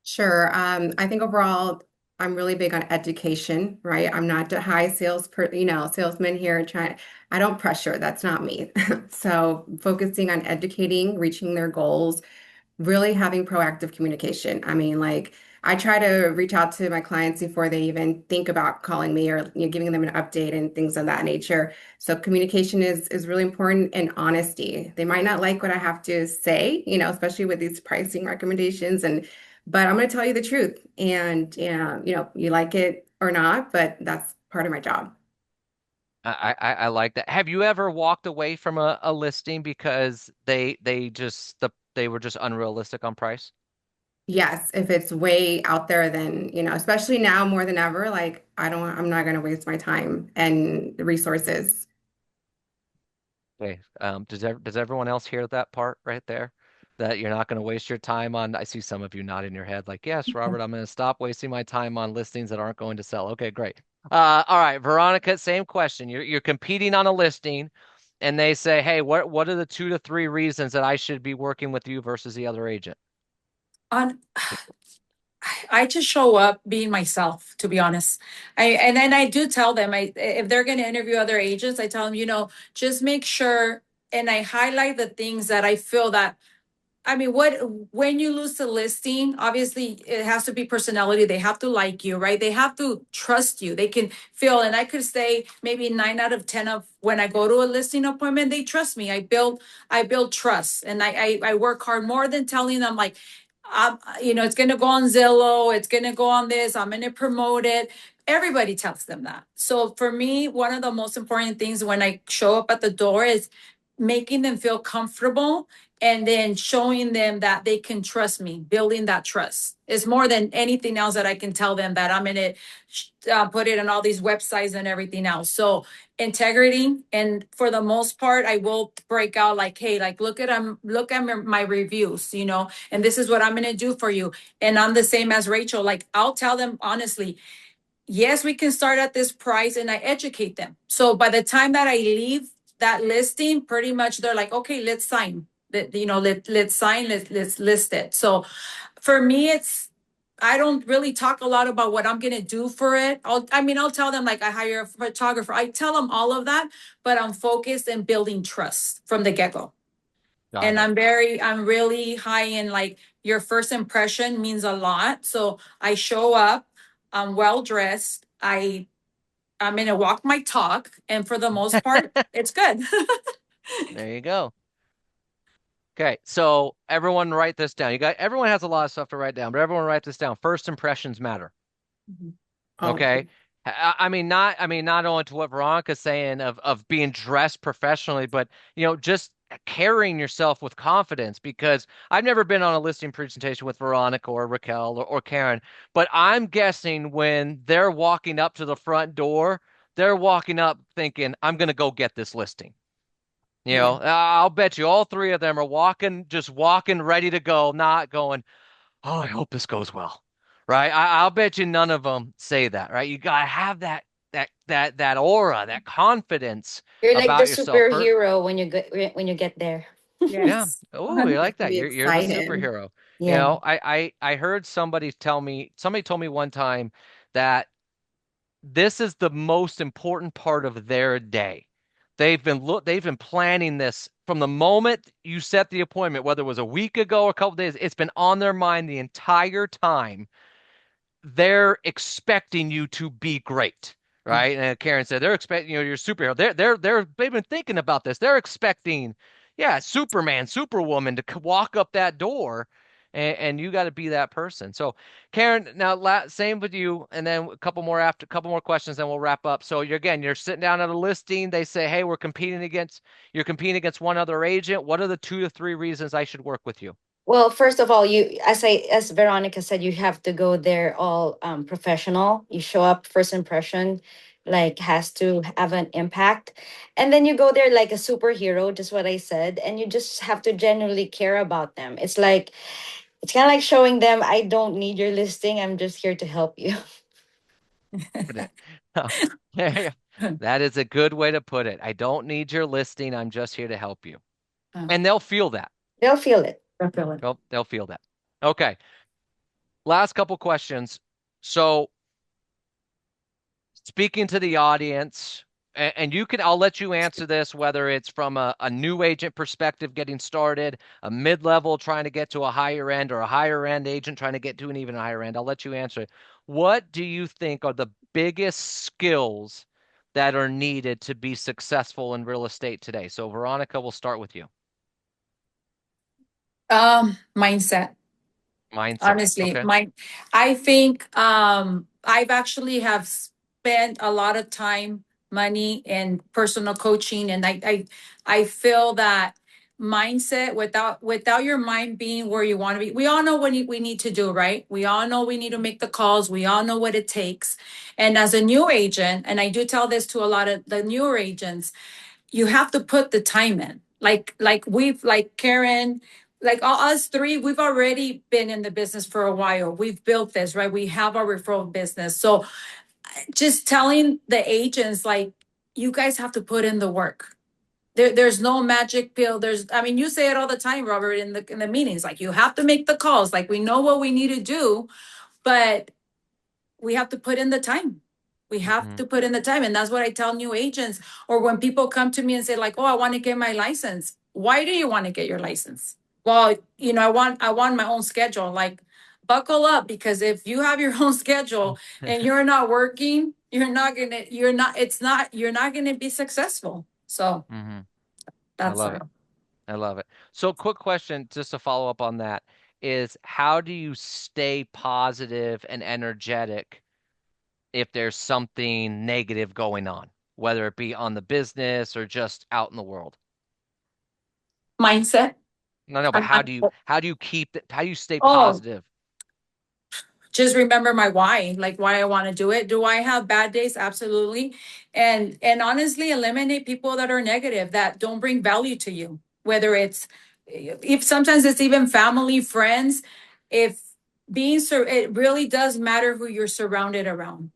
Sure. I think overall, I'm really big on education, right? I'm not a high salesman here trying. I don't pressure. That's not me. So focusing on educating, reaching their goals, really having proactive communication. I mean, like I try to reach out to my clients before they even think about calling me or giving them an update and things of that nature. So communication is really important and honesty. They might not like what I have to say, especially with these pricing recommendations but I'm going to tell you the truth and you like it or not, but that's part of my job. I like that. Have you ever walked away from a listing because they were just unrealistic on price? Yes, if it's way out there, then, especially now more than ever, like I'm not going to waste my time and resources. Okay. Does everyone else hear that part right there? That you're not going to waste your time on. I see some of you nodding your head like, yes, Robert, I'm going to stop wasting my time on listings that aren't going to sell. Okay, great. All right, Veronica, same question. You're competing on a listing, and they say, hey, what are the 2 to 3 reasons that I should be working with you versus the other agent? On I just show up being myself, to be honest. And then I do tell them, if they're going to interview other agents, I tell them, just make sure, and I highlight the things that I feel that, I mean, when you lose the listing, obviously it has to be personality. They have to like you, right? They have to trust you. They can feel, and I could say maybe 9 out of 10 of when I go to a listing appointment, they trust me. I build trust, and I work hard more than telling them like, it's gonna go on Zillow, it's gonna go on this, I'm gonna promote it. Everybody tells them that. So for me, one of the most important things when I show up at the door is making them feel comfortable and then showing them that they can trust me. Building that trust is more than anything else that I can tell them that I'm going to put it on all these websites and everything else. So integrity, and for the most part, I will break out like, hey, like look at my reviews, and this is what I'm going to do for you. And I'm the same as Rachel. Like I'll tell them honestly, yes, we can start at this price, and I educate them. So by the time that I leave that listing, pretty much they're like, okay, let's sign. Let's sign, let's list it. So for me, I don't really talk a lot about what I'm gonna do for it. I'll tell them like I hire a photographer. I tell them all of that, but I'm focused in building trust from the get-go. Got And it. I'm really high in like your first impression means a lot. So I show up, I'm well dressed. I'm gonna walk my talk, and for the most part, it's good. There you go. Okay, so everyone write this down. Everyone has a lot of stuff to write down, but everyone write this down. First impressions matter. Oh, Okay. I mean, not only to what Veronica's saying of being dressed professionally, but just carrying yourself with confidence. Because I've never been on a listing presentation with Veronica or Raquel or Karen, but I'm guessing when they're walking up to the front door, they're walking up thinking, I'm gonna go get this listing. yeah. I'll bet you all three of them are just walking ready to go, not going, oh, I hope this goes well. Right? I'll bet you none of them say that, right? You gotta have that aura, that confidence You're like the about yourself. superhero when you get there. Yeah. Yes. Oh, you like To that. be You're the excited. superhero. Yeah. I heard somebody told me one time that this is the most important part of their day. They've been planning this from the moment you set the appointment, whether it was a week ago or a couple days. It's been on their mind the entire time. They're expecting you to be great, Mm. right? And Karen said they're expecting you're a superhero. They've been thinking about this. They're expecting, yeah, Superman, Superwoman to walk up that door, and you got to be that person. So, Karen, now same with you, and then a couple more questions, then we'll wrap up. So you're sitting down at a listing. They say, hey, you're competing against one other agent. What are the 2 to 3 reasons I should work with you? Well, first of all, as Veronica said, you have to go there all professional. You show up first impression, like has to have an impact, and then you go there like a superhero, just what I said, and you just have to genuinely care about them. It's kind of like showing them, I don't need your listing. I'm just here to help you. Put it. That is a good way to put it. I don't need your listing. I'm just here to help you. And they'll feel that. They'll feel it. Definitely. They'll feel that. Okay. Last couple questions. So speaking to the audience, and you can, I'll let you answer this, whether it's from a new agent perspective getting started, a mid-level trying to get to a higher end, or a higher end agent trying to get to an even higher end. I'll let you answer it. What do you think are the biggest skills that are needed to be successful in real estate today? So, Veronica, we'll start with you. Mindset. Mindset. Honestly, Okay. I think I've actually have spent a lot of time, money in personal coaching, and I feel that mindset, without your mind being where you want to be. We all know what we need to do, right? We all know we need to make the calls. We all know what it takes. And as a new agent, and I do tell this to a lot of the newer agents, you have to put the time in. Like Karen, like all us three, we've already been in the business for a while. We've built this, right? We have our referral business. So just telling the agents, like, you guys have to put in the work. There's no magic pill. I mean, you say it all the time, Robert, in the meetings. Like, you have to make the calls. Like, we know what we need to do, but we have to put in the time. We have Hmm. to put in the time. And that's what I tell new agents. Or when people come to me and say, like, oh, I want to get my license. Why do you want to get your license? Well, I want my own schedule. Like, buckle up, because if you have your own schedule and you're not working, you're not gonna be successful. So Hmm. I that's love it. I love it. So, quick question, just to follow up on that, is how do you stay positive and energetic if there's something negative going on, whether it be on the business or just out in the world? mindset. No, no, but I'm, how I'm, do you keep how do you stay oh, positive? just remember my why, like why I want to do it. Do I have bad days? Absolutely. And honestly, eliminate people that are negative, that don't bring value to you. Whether it's, if sometimes it's even family, friends, if it really does matter who you're surrounded around.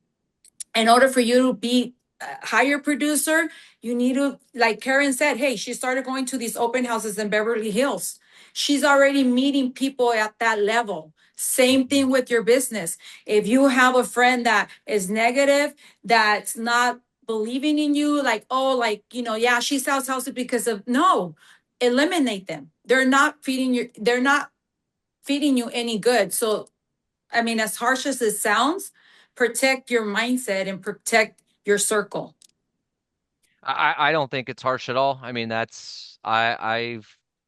In order for you to be a higher producer, you need to, like Karen said, hey, she started going to these open houses in Beverly Hills. She's already meeting people at that level. Same Mhm. thing with your business. If you have a friend that is negative, that's not believing in you, like, oh, like, yeah, she sells houses because of, no, eliminate them. They're not feeding you any good. So I mean, as harsh as it sounds, protect your mindset and protect your circle. I don't think it's harsh at all. I mean, I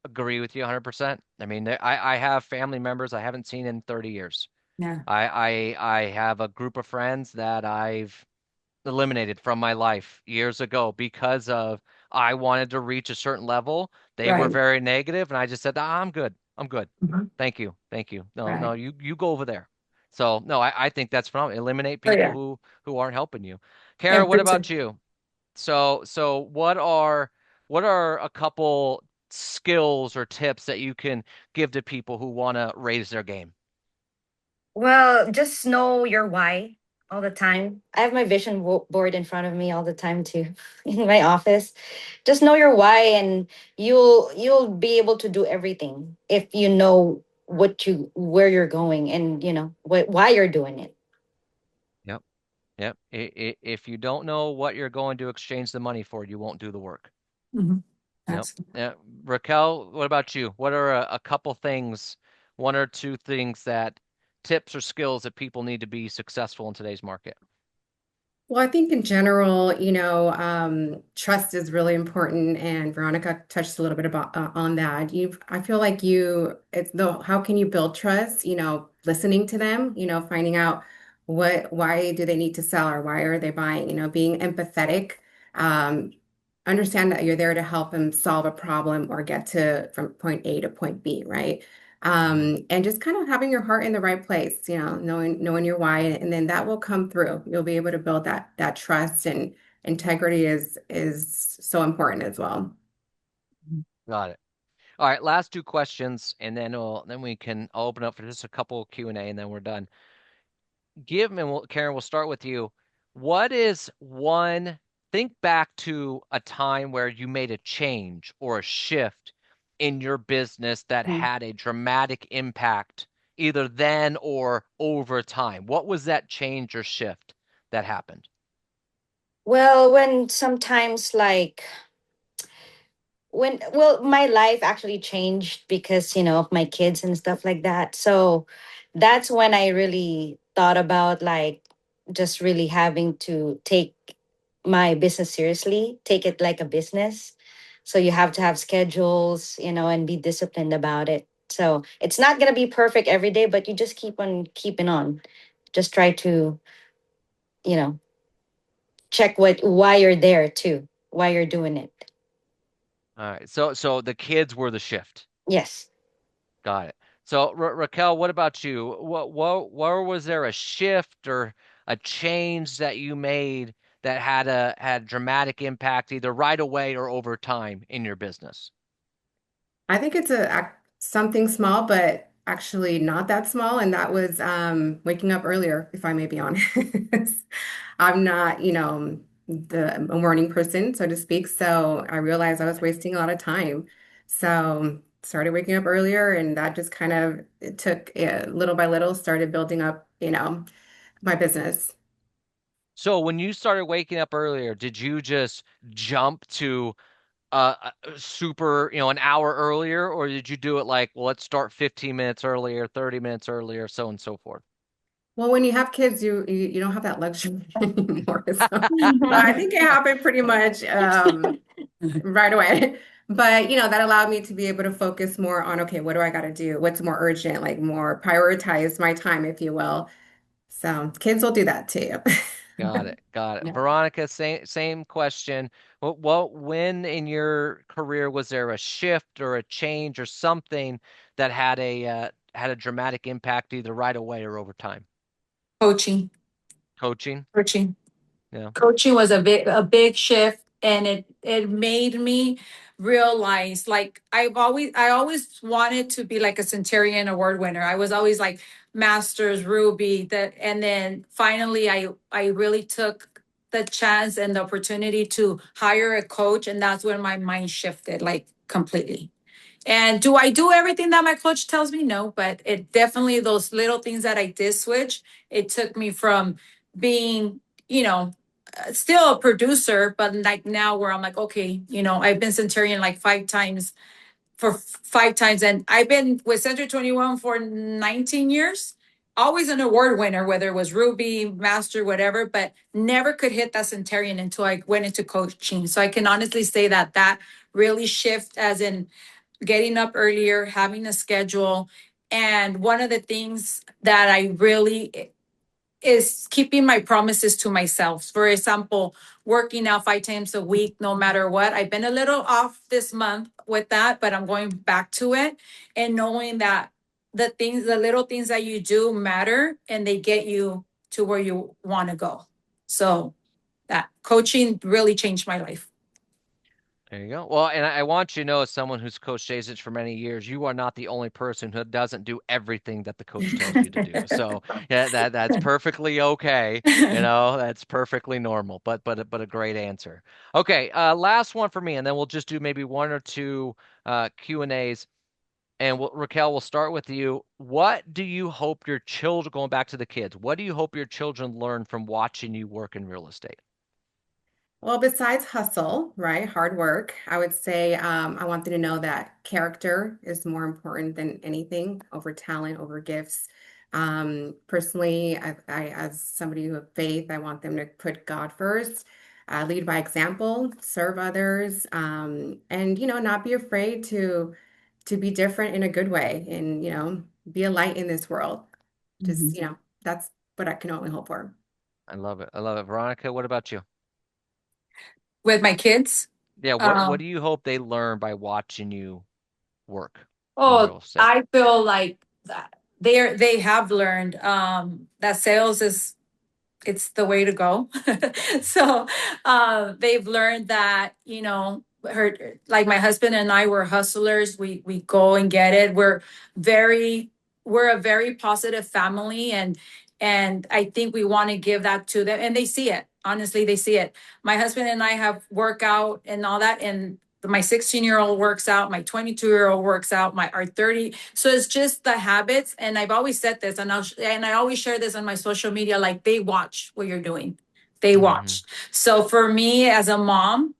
agree with you 100%. I mean, I have family members I haven't seen in 30 years. Yeah. I have a group of friends that I've eliminated from my life years ago because of I wanted to reach a certain level. They were Right. very negative, and I just said, I'm good. I'm good. Mhm. Thank you. Thank you. No, no, Right. you go over there. So no, I think that's phenomenal. Eliminate Oh people yeah. who aren't helping you. Kara, And what protect. about you? So what are a couple skills or tips that you can give to people who want to raise their game? Well, just know your why all the time. I have my vision board in front of me all the time too in my office. Just know your why, and you'll be able to do everything if you know where you're going, and why you're doing it. Yep. Yep. If you don't know what you're going to exchange the money for, you won't do the work. Mhm. Yep. That's Yeah. Raquel, what about you? What are a couple things, one or two things that tips or skills that people need to be successful in today's market? Well, I think in general, trust is really important, and Veronica touched a little bit about on that. I feel like how can you build trust? Listening to them, finding out why do they need to sell or why are they buying? Being empathetic, um, understand that you're there to help them solve a problem or get to from point A to point B, right? Hmm. And just kind of having your heart in the right place, knowing your why, and then that will come through. You'll be able to build that trust, and integrity is so important as well. Got it. All right, last two questions, and then we can open up for just a couple Q&A, and then we're done. Karen, we'll start with you. What is one, think back to a time where you made a change or a shift in your business that mm. had a dramatic impact, either then or over time. What was that change or shift that happened? Well, when sometimes like when well my life actually changed because of my kids and stuff like that, so that's when I really thought about like just really having to take my business seriously, take it like a business. So you have to have schedules, and be disciplined about it. So it's not going to be perfect every day, but you just keep on keeping on. Just try to you know check why you're there too, why you're doing it. All right. So the kids were the shift. Yes. Got it. So Raquel, what about you? What where was there a shift or a change that you made that had dramatic impact either right away or over time in your business? I think it's something small, but actually not that small, and that was waking up earlier, if I may be honest. I'm not, a morning person, so to speak. So I realized I was wasting a lot of time. So started waking up earlier, and that just kind of it took little by little, started building up, my business. So when you started waking up earlier, did you just jump to super, an hour earlier, or did you do it like, well, let's start 15 minutes earlier, 30 minutes earlier, so and so forth? Well, when you have kids, you don't have that luxury anymore. So I think it happened pretty much right away. But that allowed me to be able to focus more on, okay, what do I got to do? What's more urgent? Like more prioritize my time, if you will. So kids will do that too. Got it. Got it. Yeah. Veronica, same question. When in your career was there a shift or a change or something that had a dramatic impact either right away or over time? Coaching. Coaching? Coaching. Yeah. Coaching was a big shift, and it made me realize, like, I always wanted to be like a Centurion award winner. I was always like masters ruby that, and then finally I really took the chance and the opportunity to hire a coach, and that's when my mind shifted like completely. And do I do everything that my coach tells me? No, but it definitely, those little things that I did switch, it took me from being, still a producer, but like now where I'm like, okay, I've been Centurion like 5 times, for 5 times, and I've been with Century 21 for 19 years. Always an award winner, whether it was Ruby, Master, whatever, but never could hit that Centurion until I went into coaching. So I can honestly say that really shift, as in getting up earlier, having a schedule. And one of the things that I really is keeping my promises to myself. For example, working out 5 times a week, no matter what. I've been a little off this month with that, but I'm going back to it, and knowing that the little things that you do matter, and they get you to where you want to go. So that coaching really changed my life. There you go. Well, and I want you to know, as someone who's coached Asics for many years, you are not the only person who doesn't do everything that the coach tells you to do. So yeah, that's perfectly okay. That's perfectly normal. But a great answer. Okay, last one for me, and then we'll just do maybe one or two Q&As. And Raquel, we'll start with you. What do you hope your children, going back to the kids, what do you hope your children learn from watching you work in real estate? Well, besides hustle, right, hard work, I would say I want them to know that character is more important than anything over talent, over gifts. Personally, as somebody of faith, I want them to put God first, lead by example, serve others, and not be afraid to be different in a good way, and be a light in this world. Just Mhm. that's what I can only hope for. I love it. I love it. Veronica, what about you? With my kids, Yeah, what um, do you hope they learn by watching you work in oh, real estate? I feel like that they have learned that sales is, it's the way to go. So they've learned that, her, like my husband and I, were hustlers. We go and get it. Very we're a very positive family, and I think we want to give that to them, and they see it. Honestly, they see it. My husband and I have workout and all that, and my 16-year-old works out, my 22-year-old works out, my our 30. So it's just the habits. And I've always said this, and I always share this on my social media, like, they watch what you're doing. They Hmm. watch. So for me as a mom,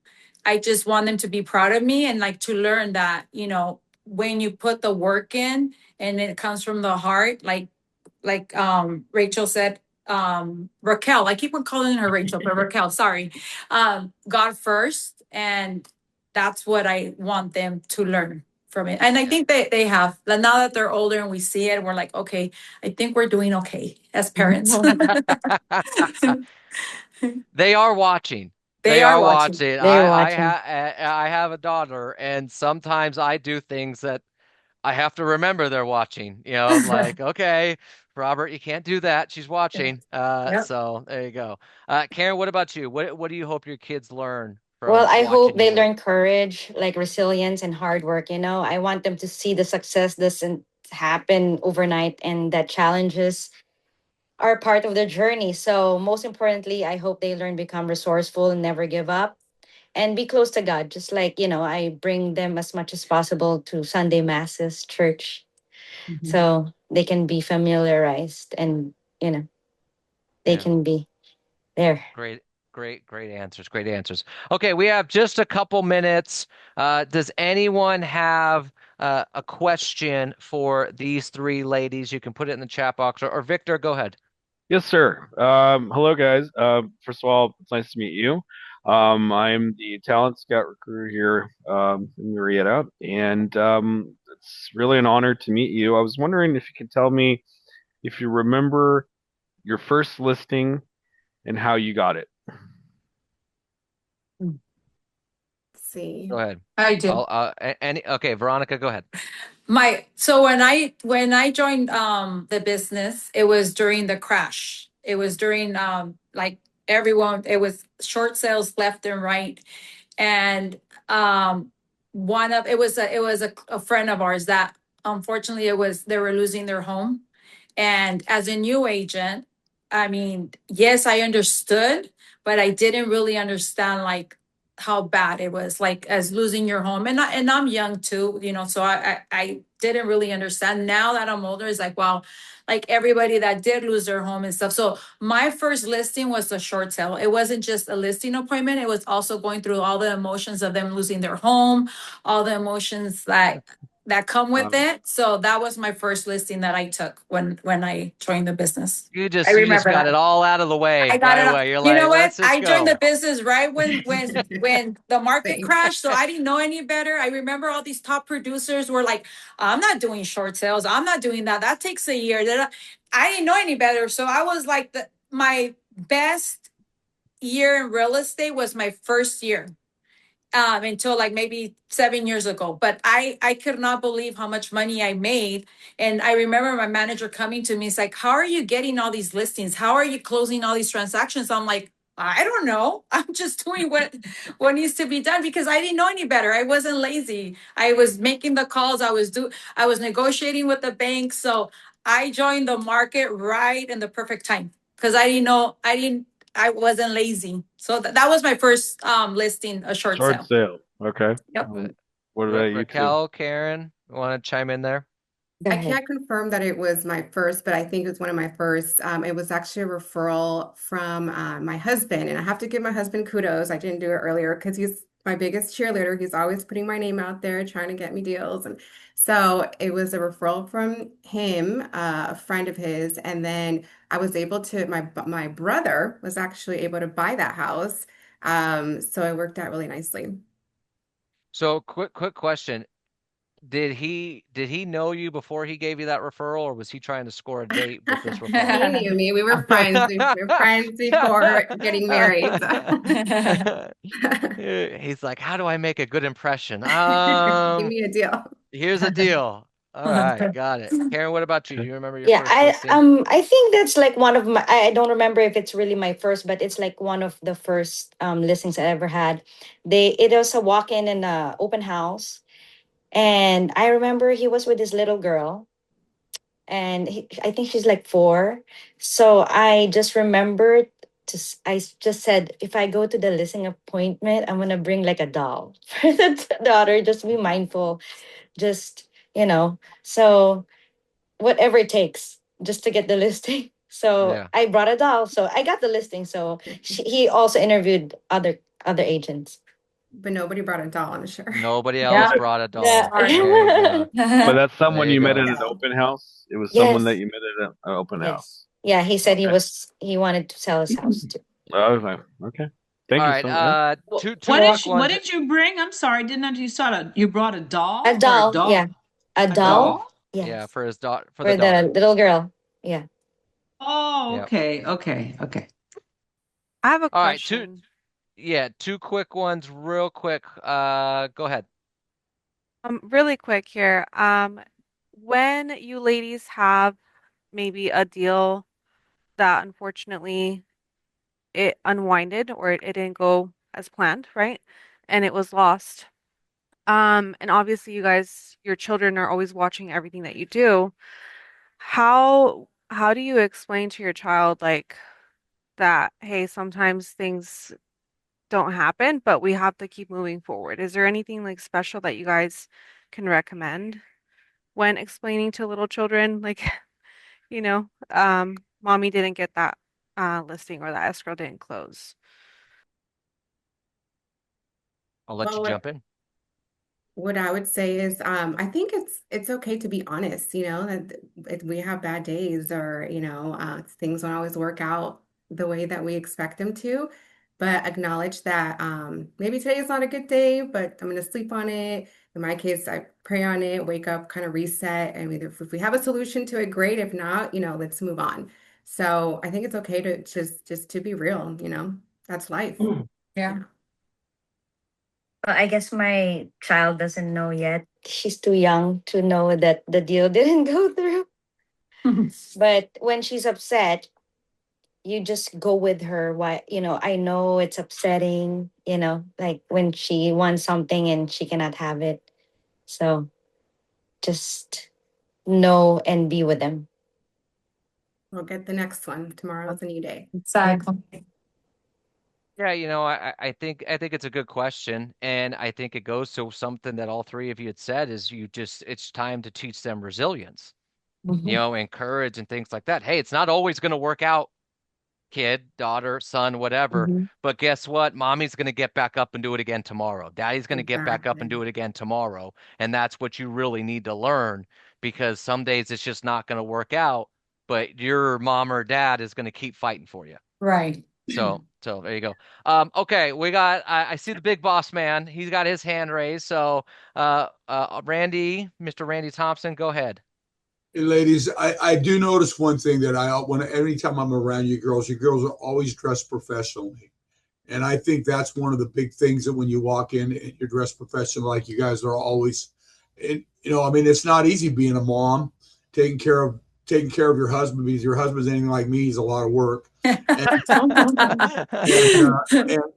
I just want them to be proud of me and like to learn that, when you put the work in and it comes from the heart, like Rachel said, Raquel, I keep on calling her Rachel, but Raquel, sorry. God first. And that's what I want them to learn from it. And I Yeah. think they have. Like, now that they're older and we see it, we're like, okay, I think we're doing okay as parents. They are watching. They They are are watching. watching. They're watching. I have a daughter, and sometimes I do things that I have to remember they're watching. I'm like, okay, Robert, you can't do that. She's watching. Yep. So there you go. Karen, what about you? What do you hope your kids learn Well, from I hope watching you they work? learn courage, like resilience and hard work. I want them to see the success doesn't happen overnight and that challenges are part of the journey. So, most importantly, I hope they learn become resourceful and never give up and be close to God. Just like, I bring them as much as possible to Sunday masses, church, Mhm. so they can be familiarized and, you know, they Yeah. can be there. Great, great answers. Great answers. Okay, we have just a couple minutes. Does anyone have a question for these three ladies? You can put it in the chat box, or Victor, go ahead. Yes, sir. Hello, guys. First of all, it's nice to meet you. I'm the talent scout recruiter here in Marietta, and it's really an honor to meet you. I was wondering if you could tell me if you remember your first listing and how you got it. Let's see. Go ahead. I do. Okay, Veronica, go ahead. So when I joined the business, it was during the crash. It was during like everyone, it was short sales left and right. And one of it was a friend of ours that unfortunately they were losing their home. And as a new agent, I mean, yes, I understood, but I didn't really understand like how bad it was, like as losing your home. And I'm young too, so I didn't really understand. Now that I'm older, it's like, wow, like everybody that did lose their home and stuff. So my first listing was a short sale. It wasn't just a listing appointment. It was also going through all the emotions of them losing their home, all the emotions that come with Um, it. So that was my first listing that I took when I joined the business. You I just you just remember got that. it all out of the way I got right it. away. You're You know like, what? let's just I joined the go. business right when the market Same. crashed, so I didn't know any better. I remember all these top producers were like, "I'm not doing short sales. I'm not doing that. That takes a year." I didn't know any better, so I was like, my best year in real estate was my first year until like maybe 7 years ago. But I could not believe how much money I made. And I remember my manager coming to me, it's like, how are you getting all these listings? How are you closing all these transactions? I'm like, I don't know. I'm just doing what needs to be done because I didn't know any better. I wasn't lazy. I was making the calls. I was negotiating with the bank. So I joined the market right in the perfect time because I wasn't lazy. So that was my first listing, a short Short sale. sale. Okay. Yep. What about you two? Raquel, Karen, want to chime in there? Go I ahead. can't confirm that it was my first, but I think it was one of my first. It was actually a referral from my husband, and I have to give my husband kudos. I didn't do it earlier because he's my biggest cheerleader. He's always putting my name out there, trying to get me deals, and so it was a referral from him, a friend of his, and then I was able to. My brother was actually able to buy that house, so it worked out really nicely. So quick question. Did he know you before he gave you that referral, or was he trying to score a date with this referral? He knew me. We were friends. We were friends before getting married. He's like, how do I make a good impression? Give me a deal. Here's a deal. All right, got it. Karen, what about you? Do Okay. you remember your Yeah, first I listing? um I think that's like one of my, I don't remember if it's really my first, but it's like one of the first listings I ever had. It was a walk-in and a open house. And I remember he was with his little girl, and I think she's like 4. So I just remembered I just said, if I go to the listing appointment, I'm gonna bring like a doll for the daughter. Just be mindful, just, so whatever it takes just to get the listing. So Yeah. I brought a doll. So I got the listing. So he also interviewed other agents. But nobody brought a doll on the show. Nobody else Yeah. But brought a Yeah. doll. There you Sorry. go. that's There someone you you met go. at an open house. It was someone that Yes. you met at an open Yes. house. Yeah. He said Okay. he wanted to sell his house too. Okay. Okay. All Thank you right. so much. Two quick What ones. did you bring? I'm sorry, didn't I you saw you brought a A doll or a doll. dog? Yeah. A A doll. doll? Yeah, Yes. for his daughter, for the For the daughter. little girl. Yeah. Oh, Yeah. okay, okay, okay. I have a All right. question. Two quick ones, real quick. Go ahead. Really quick here. When you ladies have maybe a deal that unfortunately it unwinded or it didn't go as planned, right? And it was lost. And obviously you guys, your children are always watching everything that you do. How do you explain to your child like that, hey, sometimes things don't happen, but we have to keep moving forward? Is there anything like special that you guys can recommend when explaining to little children, like, mommy didn't get that listing or that escrow didn't close? I'll let Well, you jump in. what I would say is, I think it's okay to be honest, that if we have bad days or, things don't always work out the way that we expect them to, but acknowledge that maybe today is not a good day, but I'm gonna sleep on it. In my case, I pray on it, wake up, kind of reset, and either if we have a solution to it, great. If not, let's move on. So I think it's okay to just to be real, that's life. Yeah. Yeah. Well, I guess my child doesn't know yet. She's too young to know that the deal didn't go through. But when she's upset, you just go with her. Why, I know it's upsetting, like when she wants something and she cannot have it. So just know and be with them. We'll get the next one. Tomorrow's a new day. Exactly. Yeah, I think it's a good question, and I think it goes to something that all three of you had said is it's time to teach them resilience, Mhm. and courage and things like that. Hey, it's not always going to work out, kid, daughter, son, whatever. Mhm. But guess what? Mommy's going to get back up and do it again tomorrow. Daddy's going to get back up and Exactly. do it again tomorrow. And that's what you really need to learn because some days it's just not going to work out, but your mom or dad is going to keep fighting for you. Right. So there you go. Okay, we got. I see the big boss man. He's got his hand raised. So, Randy, Mr. Randy Thompson, go ahead. Hey, ladies, I do notice one thing that anytime I'm around you girls are always dressed professionally. And I think that's one of the big things that when you walk in and you're dressed professional, like you guys are always, and I mean, it's not easy being a mom, taking care of taking care of your husband because your husband's anything like me, he's a lot of work. And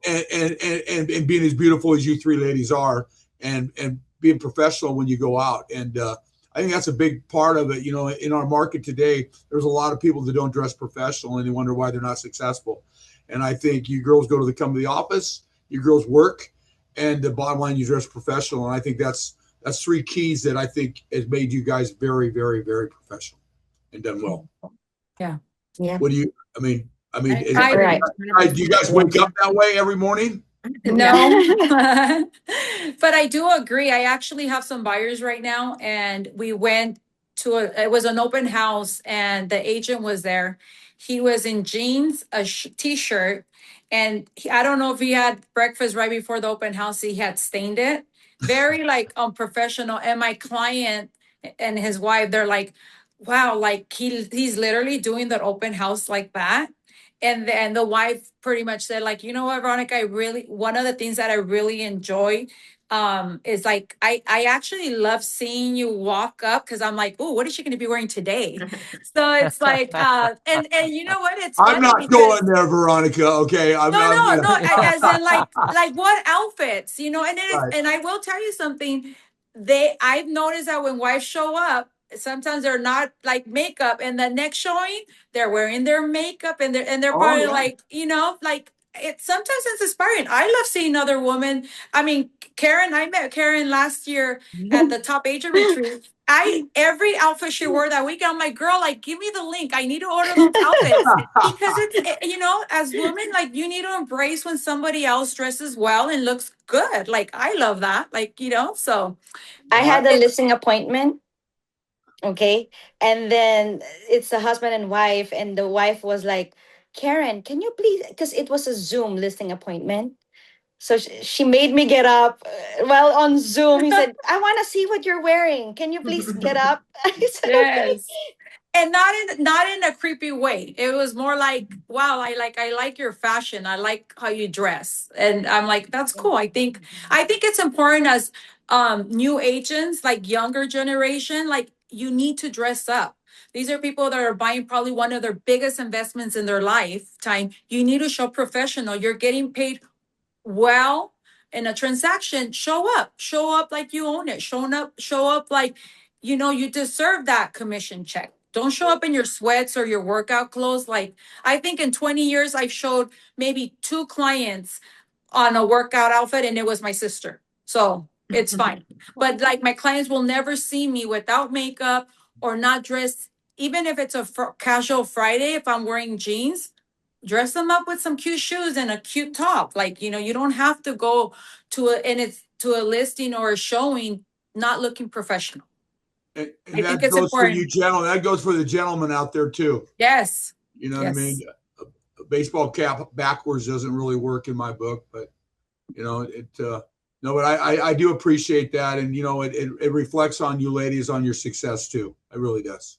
and and being as beautiful as you three ladies are, and being professional when you go out, and I think that's a big part of it. In our market today, there's a lot of people that don't dress professional, and they wonder why they're not successful. And I think you girls come to the office, you girls work, and the bottom line, you dress professional. And I think that's three keys that I think has made you guys very, very, very professional and done well. Yeah. Yeah. What do you? I mean, I Right. do you guys wake up that way every morning? No, but I do agree. I actually have some buyers right now, and we went it was an open house, and the agent was there. He was in jeans, a t-shirt, and I don't know if he had breakfast right before the open house. He had stained it. Very like unprofessional. And my client and his wife, they're like, wow, like he's literally doing the open house like that. And then the wife pretty much said, like, you know what, Veronica, one of the things that I really enjoy is like I actually love seeing you walk up because I'm like, oh, what is she going to be wearing today? So it's like and you know what, it's I'm funny not going because there, Veronica. Okay, no, as in like what outfits, and it is, right. and I will tell you something. I've noticed that when wives show up, sometimes they're not like makeup, and the next showing they're wearing their makeup, and they're Oh probably yeah. like, like sometimes it's inspiring. I love seeing other women. I mean, Karen, I met Karen last year at the top agent retreat. every outfit she wore that week, I'm like, girl, like, give me the link. I need to order those outfits because as women, like, you need to embrace when somebody else dresses well and looks good. Like, I love that. Like, so I Well, had a listing appointment. Okay. And then it's a husband and wife, and the wife was like, Karen, can you please? Because it was a Zoom listing appointment. So she made me get up while on Zoom. He said, I want to see what you're wearing. Can you please get up? I said, okay. yes. And not in a creepy way. It was more like, wow, I like your fashion. I like how you dress. And I'm like, that's cool. I think it's important as new agents, like younger generation, like you need to dress up. These are people that are buying probably one of their biggest investments in their lifetime. You need to show professional. You're getting paid well in a transaction. Show up like you own it. Show up like you deserve that commission check. Don't show up in your sweats or your workout clothes. Like, I think in 20 years I've showed maybe 2 clients on a workout outfit, and it was my sister, so it's fine. But like, my clients will never see me without makeup or not dressed. Even if it's a casual Friday, if I'm wearing jeans, dress them up with some cute shoes and a cute top. Like, you don't have to go to a listing or a showing not looking professional. and I that think it's goes for you important. gentlemen. That goes for the gentlemen out there too. Yes. You know what I mean? Yes. A baseball cap backwards doesn't really work in my book, but it. No, but I do appreciate that, and it reflects on you ladies on your success too. It really does.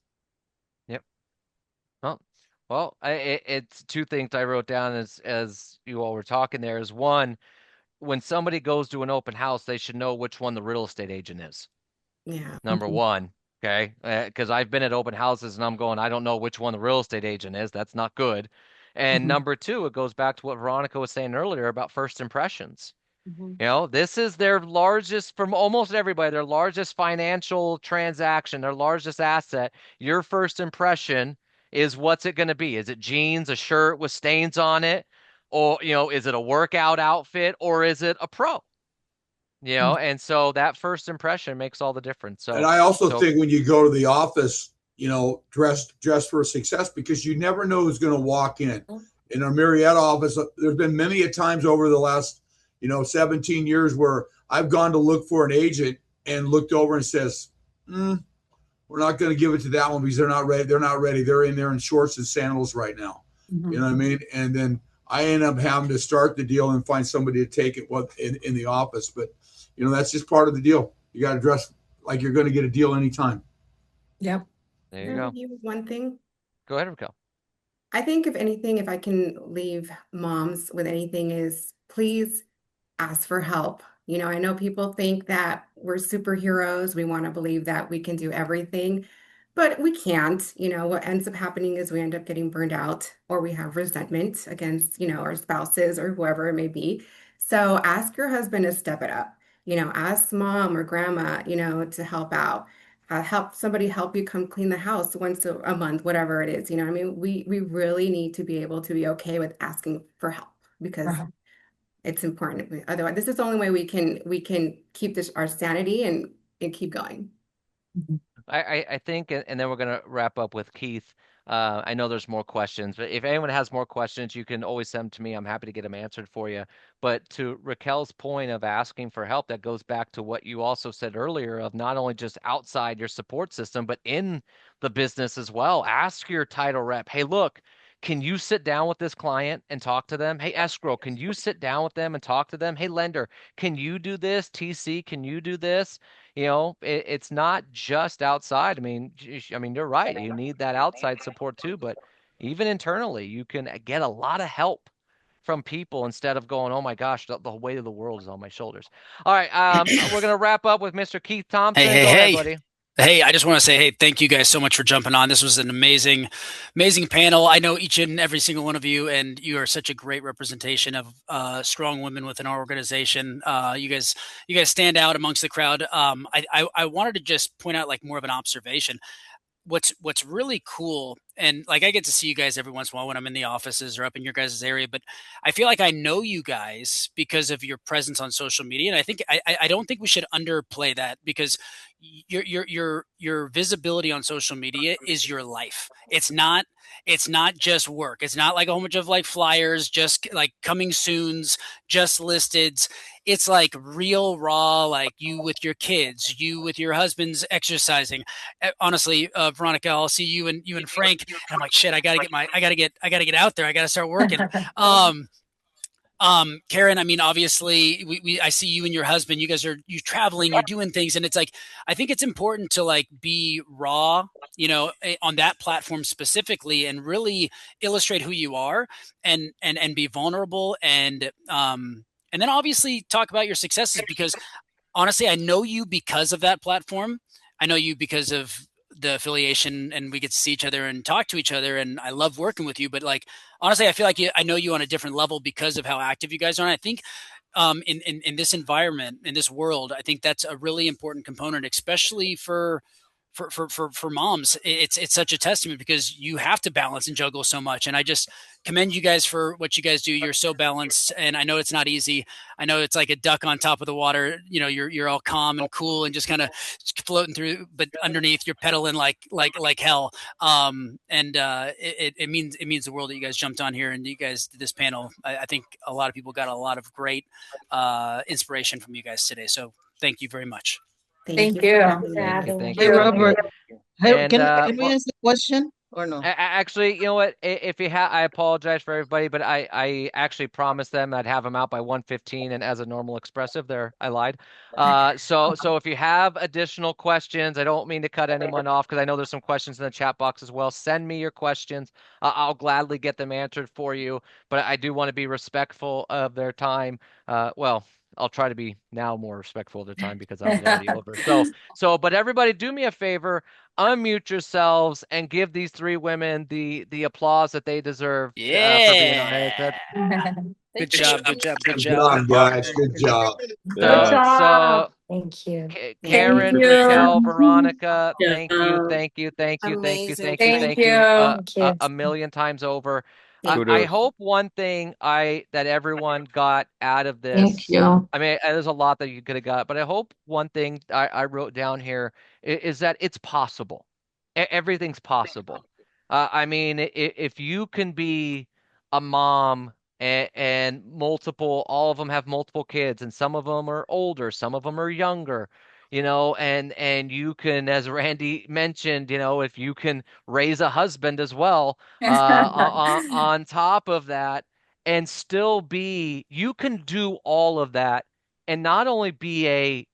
Yep. Well, it's two things I wrote down as you all were talking there is one, when somebody goes to an open house, they should know which one the real estate agent is. Yeah. Number one, okay? Because I've been at open houses and I'm going, I don't know which one the real estate agent is. That's not good. And number two, it goes back to what Veronica was saying earlier about first impressions. This is their largest, from almost everybody, their largest financial transaction, their largest asset. Your first impression is what's it going to be? Is it jeans, a shirt with stains on it? Or, is it a workout outfit or is it a pro? And so that first impression makes all the difference. And So, I also so think when you go to the office, dress for success, because you never know who's going to walk in. In our Marietta office, there's been many a times over the last 17 years where I've gone to look for an agent and looked over and says, we're not going to give it to that one because they're not ready. They're not ready. They're in there in shorts and sandals right now. You know what I mean? And then I end up having to start the deal and find somebody to take it in the office. But that's just part of the deal. You got to dress like you're going to get a deal anytime. Yep. there you go. One thing. Go ahead, Raquel. I think if anything, if I can leave moms with anything is please ask for help. I know people think that we're superheroes. We want to believe that we can do everything, but we can't. What ends up happening is we end up getting burned out or we have resentment against, our spouses or whoever it may be. So ask your husband to step it up. Ask mom or grandma, to help out. Help somebody help you come clean the house once a month, whatever it is. What I mean? We really need to be able to be okay with asking for help because it's important. Otherwise, this is the only way we can keep our sanity and keep going. I think, and then we're going to wrap up with Keith. I know there's more questions, but if anyone has more questions, you can always send them to me. I'm happy to get them answered for you. But to Raquel's point of asking for help, that goes back to what you also said earlier of not only just outside your support system, but in the business as well. Ask your title rep, hey, look, can you sit down with this client and talk to them? Hey, escrow, can you sit down with them and talk to them? Hey, lender, can you do this? TC, can you do this? It's not just outside. You're right. You need that outside support too, but even internally, you can get a lot of help from people instead of going, oh my gosh, the weight of the world is on my shoulders. All right, we're gonna wrap up with Mr. Keith Hey, Thompson. hey, Go ahead, hey. buddy. Hey, I just want to say, hey, thank you guys so much for jumping on. This was an amazing, amazing panel. I know each and every single one of you, and you are such a great representation of strong women within our organization. You guys stand out amongst the crowd. I wanted to just point out like more of an observation. What's really cool and like I get to see you guys every once in a while when I'm in the offices or up in your guys' area, but I feel like I know you guys because of your presence on social media, and I think I don't think we should underplay that because your visibility on social media is your life. It's not just work. It's not like a whole bunch of like flyers, just like coming soon's, just listeds. It's like real raw, like you with your kids, you with your husband's exercising. Honestly, Veronica, I'll see you and Frank, and I'm like, shit, I gotta get out there. I gotta start working. Um, Karen, I mean, obviously, I see you and your husband. You guys you traveling, you're doing things, and it's like I think it's important to like be raw, on that platform specifically, and really illustrate who you are, and be vulnerable, and then obviously talk about your successes because honestly, I know you because of that platform. I know you because of the affiliation, and we get to see each other and talk to each other. And I love working with you. But like honestly, I feel like I know you on a different level because of how active you guys are. And I think in this environment, in this world, I think that's a really important component, especially for moms. It's such a testament because you have to balance and juggle so much. And I just commend you guys for what you guys do. You're so balanced, and I know it's not easy. I know it's like a duck on top of the water. You're all calm and cool and just kind of floating through, but underneath you're pedaling like hell. And it means the world that you guys jumped on here and you guys did this panel. I think a lot of people got a lot of great inspiration from you guys today. So thank you very much. Thank Thank you for you. having Thank you, us. thank Thank you, Hey, thank you. you. Robert. Hey, And can we well, ask a question or no? actually, you know what? If you have, I apologize for everybody, but I actually promised them I'd have them out by 1:15, and as a normal expressive, there I lied. So if you have additional questions, I don't mean to cut anyone off because I know there's some questions in the chat box as well. Send me your questions. I'll gladly get them answered for you, but I do want to be respectful of their time. Well, I'll try to be now more respectful of their time because I was already over. But everybody, do me a favor, unmute yourselves and give these three women the applause that they deserve for being on Yeah. it. Good job. Good job. Good Good job. job, guys. Good job. Good Yeah. So job. Thank you. Thank Karen, Thank you. you. Raquel, Veronica, Yeah. thank you, thank you, thank you, thank you, Amazing. thank you, Thank thank you, you. Thank you. a million times over. Thank I Kudos. hope one thing that everyone got out of Thank this. you. I mean, there's a lot that you could have got, but I hope one thing I wrote down here is that it's possible. Everything's possible. I mean, if you can be a mom and multiple, all of them have multiple kids, and some of them are older, some of them are younger, and you can, as Randy mentioned, if you can raise a husband as well, on top of that, and still you can do all of that and not only be a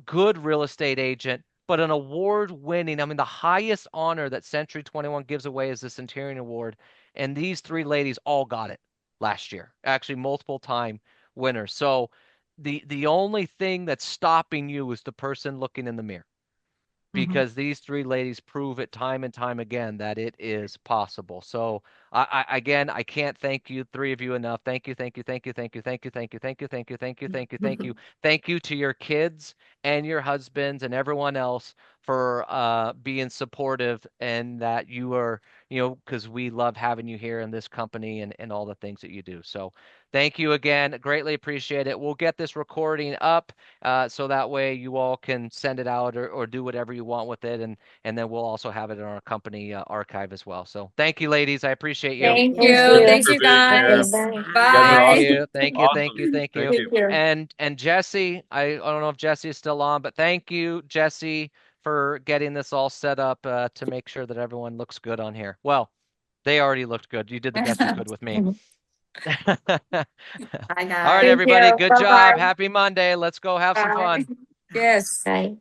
good real estate agent, but an award winning. I mean, the highest honor that Century 21 gives away is the Centurion Award. And these three ladies all got it last year, actually, multiple time winners. So the only thing that's stopping you is the person looking in the mirror Mhm. because these three ladies prove it time and time again that it is possible. So again, I can't thank you three of you enough. Thank you, thank you, thank you, thank you, thank you, thank you, thank you, thank you, thank you, thank you, thank you, thank you to your kids and your husbands and everyone else for being supportive and that you are, because we love having you here in this company and all the things that you do. So thank you again. Greatly appreciate it. We'll get this recording up so that way you all can send it out or do whatever you want with it, and then we'll also have it in our company archive as well. So thank you, ladies. I appreciate you. Thank Thank you. you. Thank For you being Okay, here. guys. bye. You guys are Thank Bye. you, awesome. thank you, thank Awesome. you, thank Thank you. you. Thank you. And Jesse, I don't know if Jesse is still on, but thank you, Jesse, for getting this all set up to make sure that everyone looks good on here. Well, they already looked good. You did the best you could with me. All Bye, right, guys. Thank everybody, you. good Bye job. bye. Happy Monday. Let's go have some Bye. fun. Yes. Bye.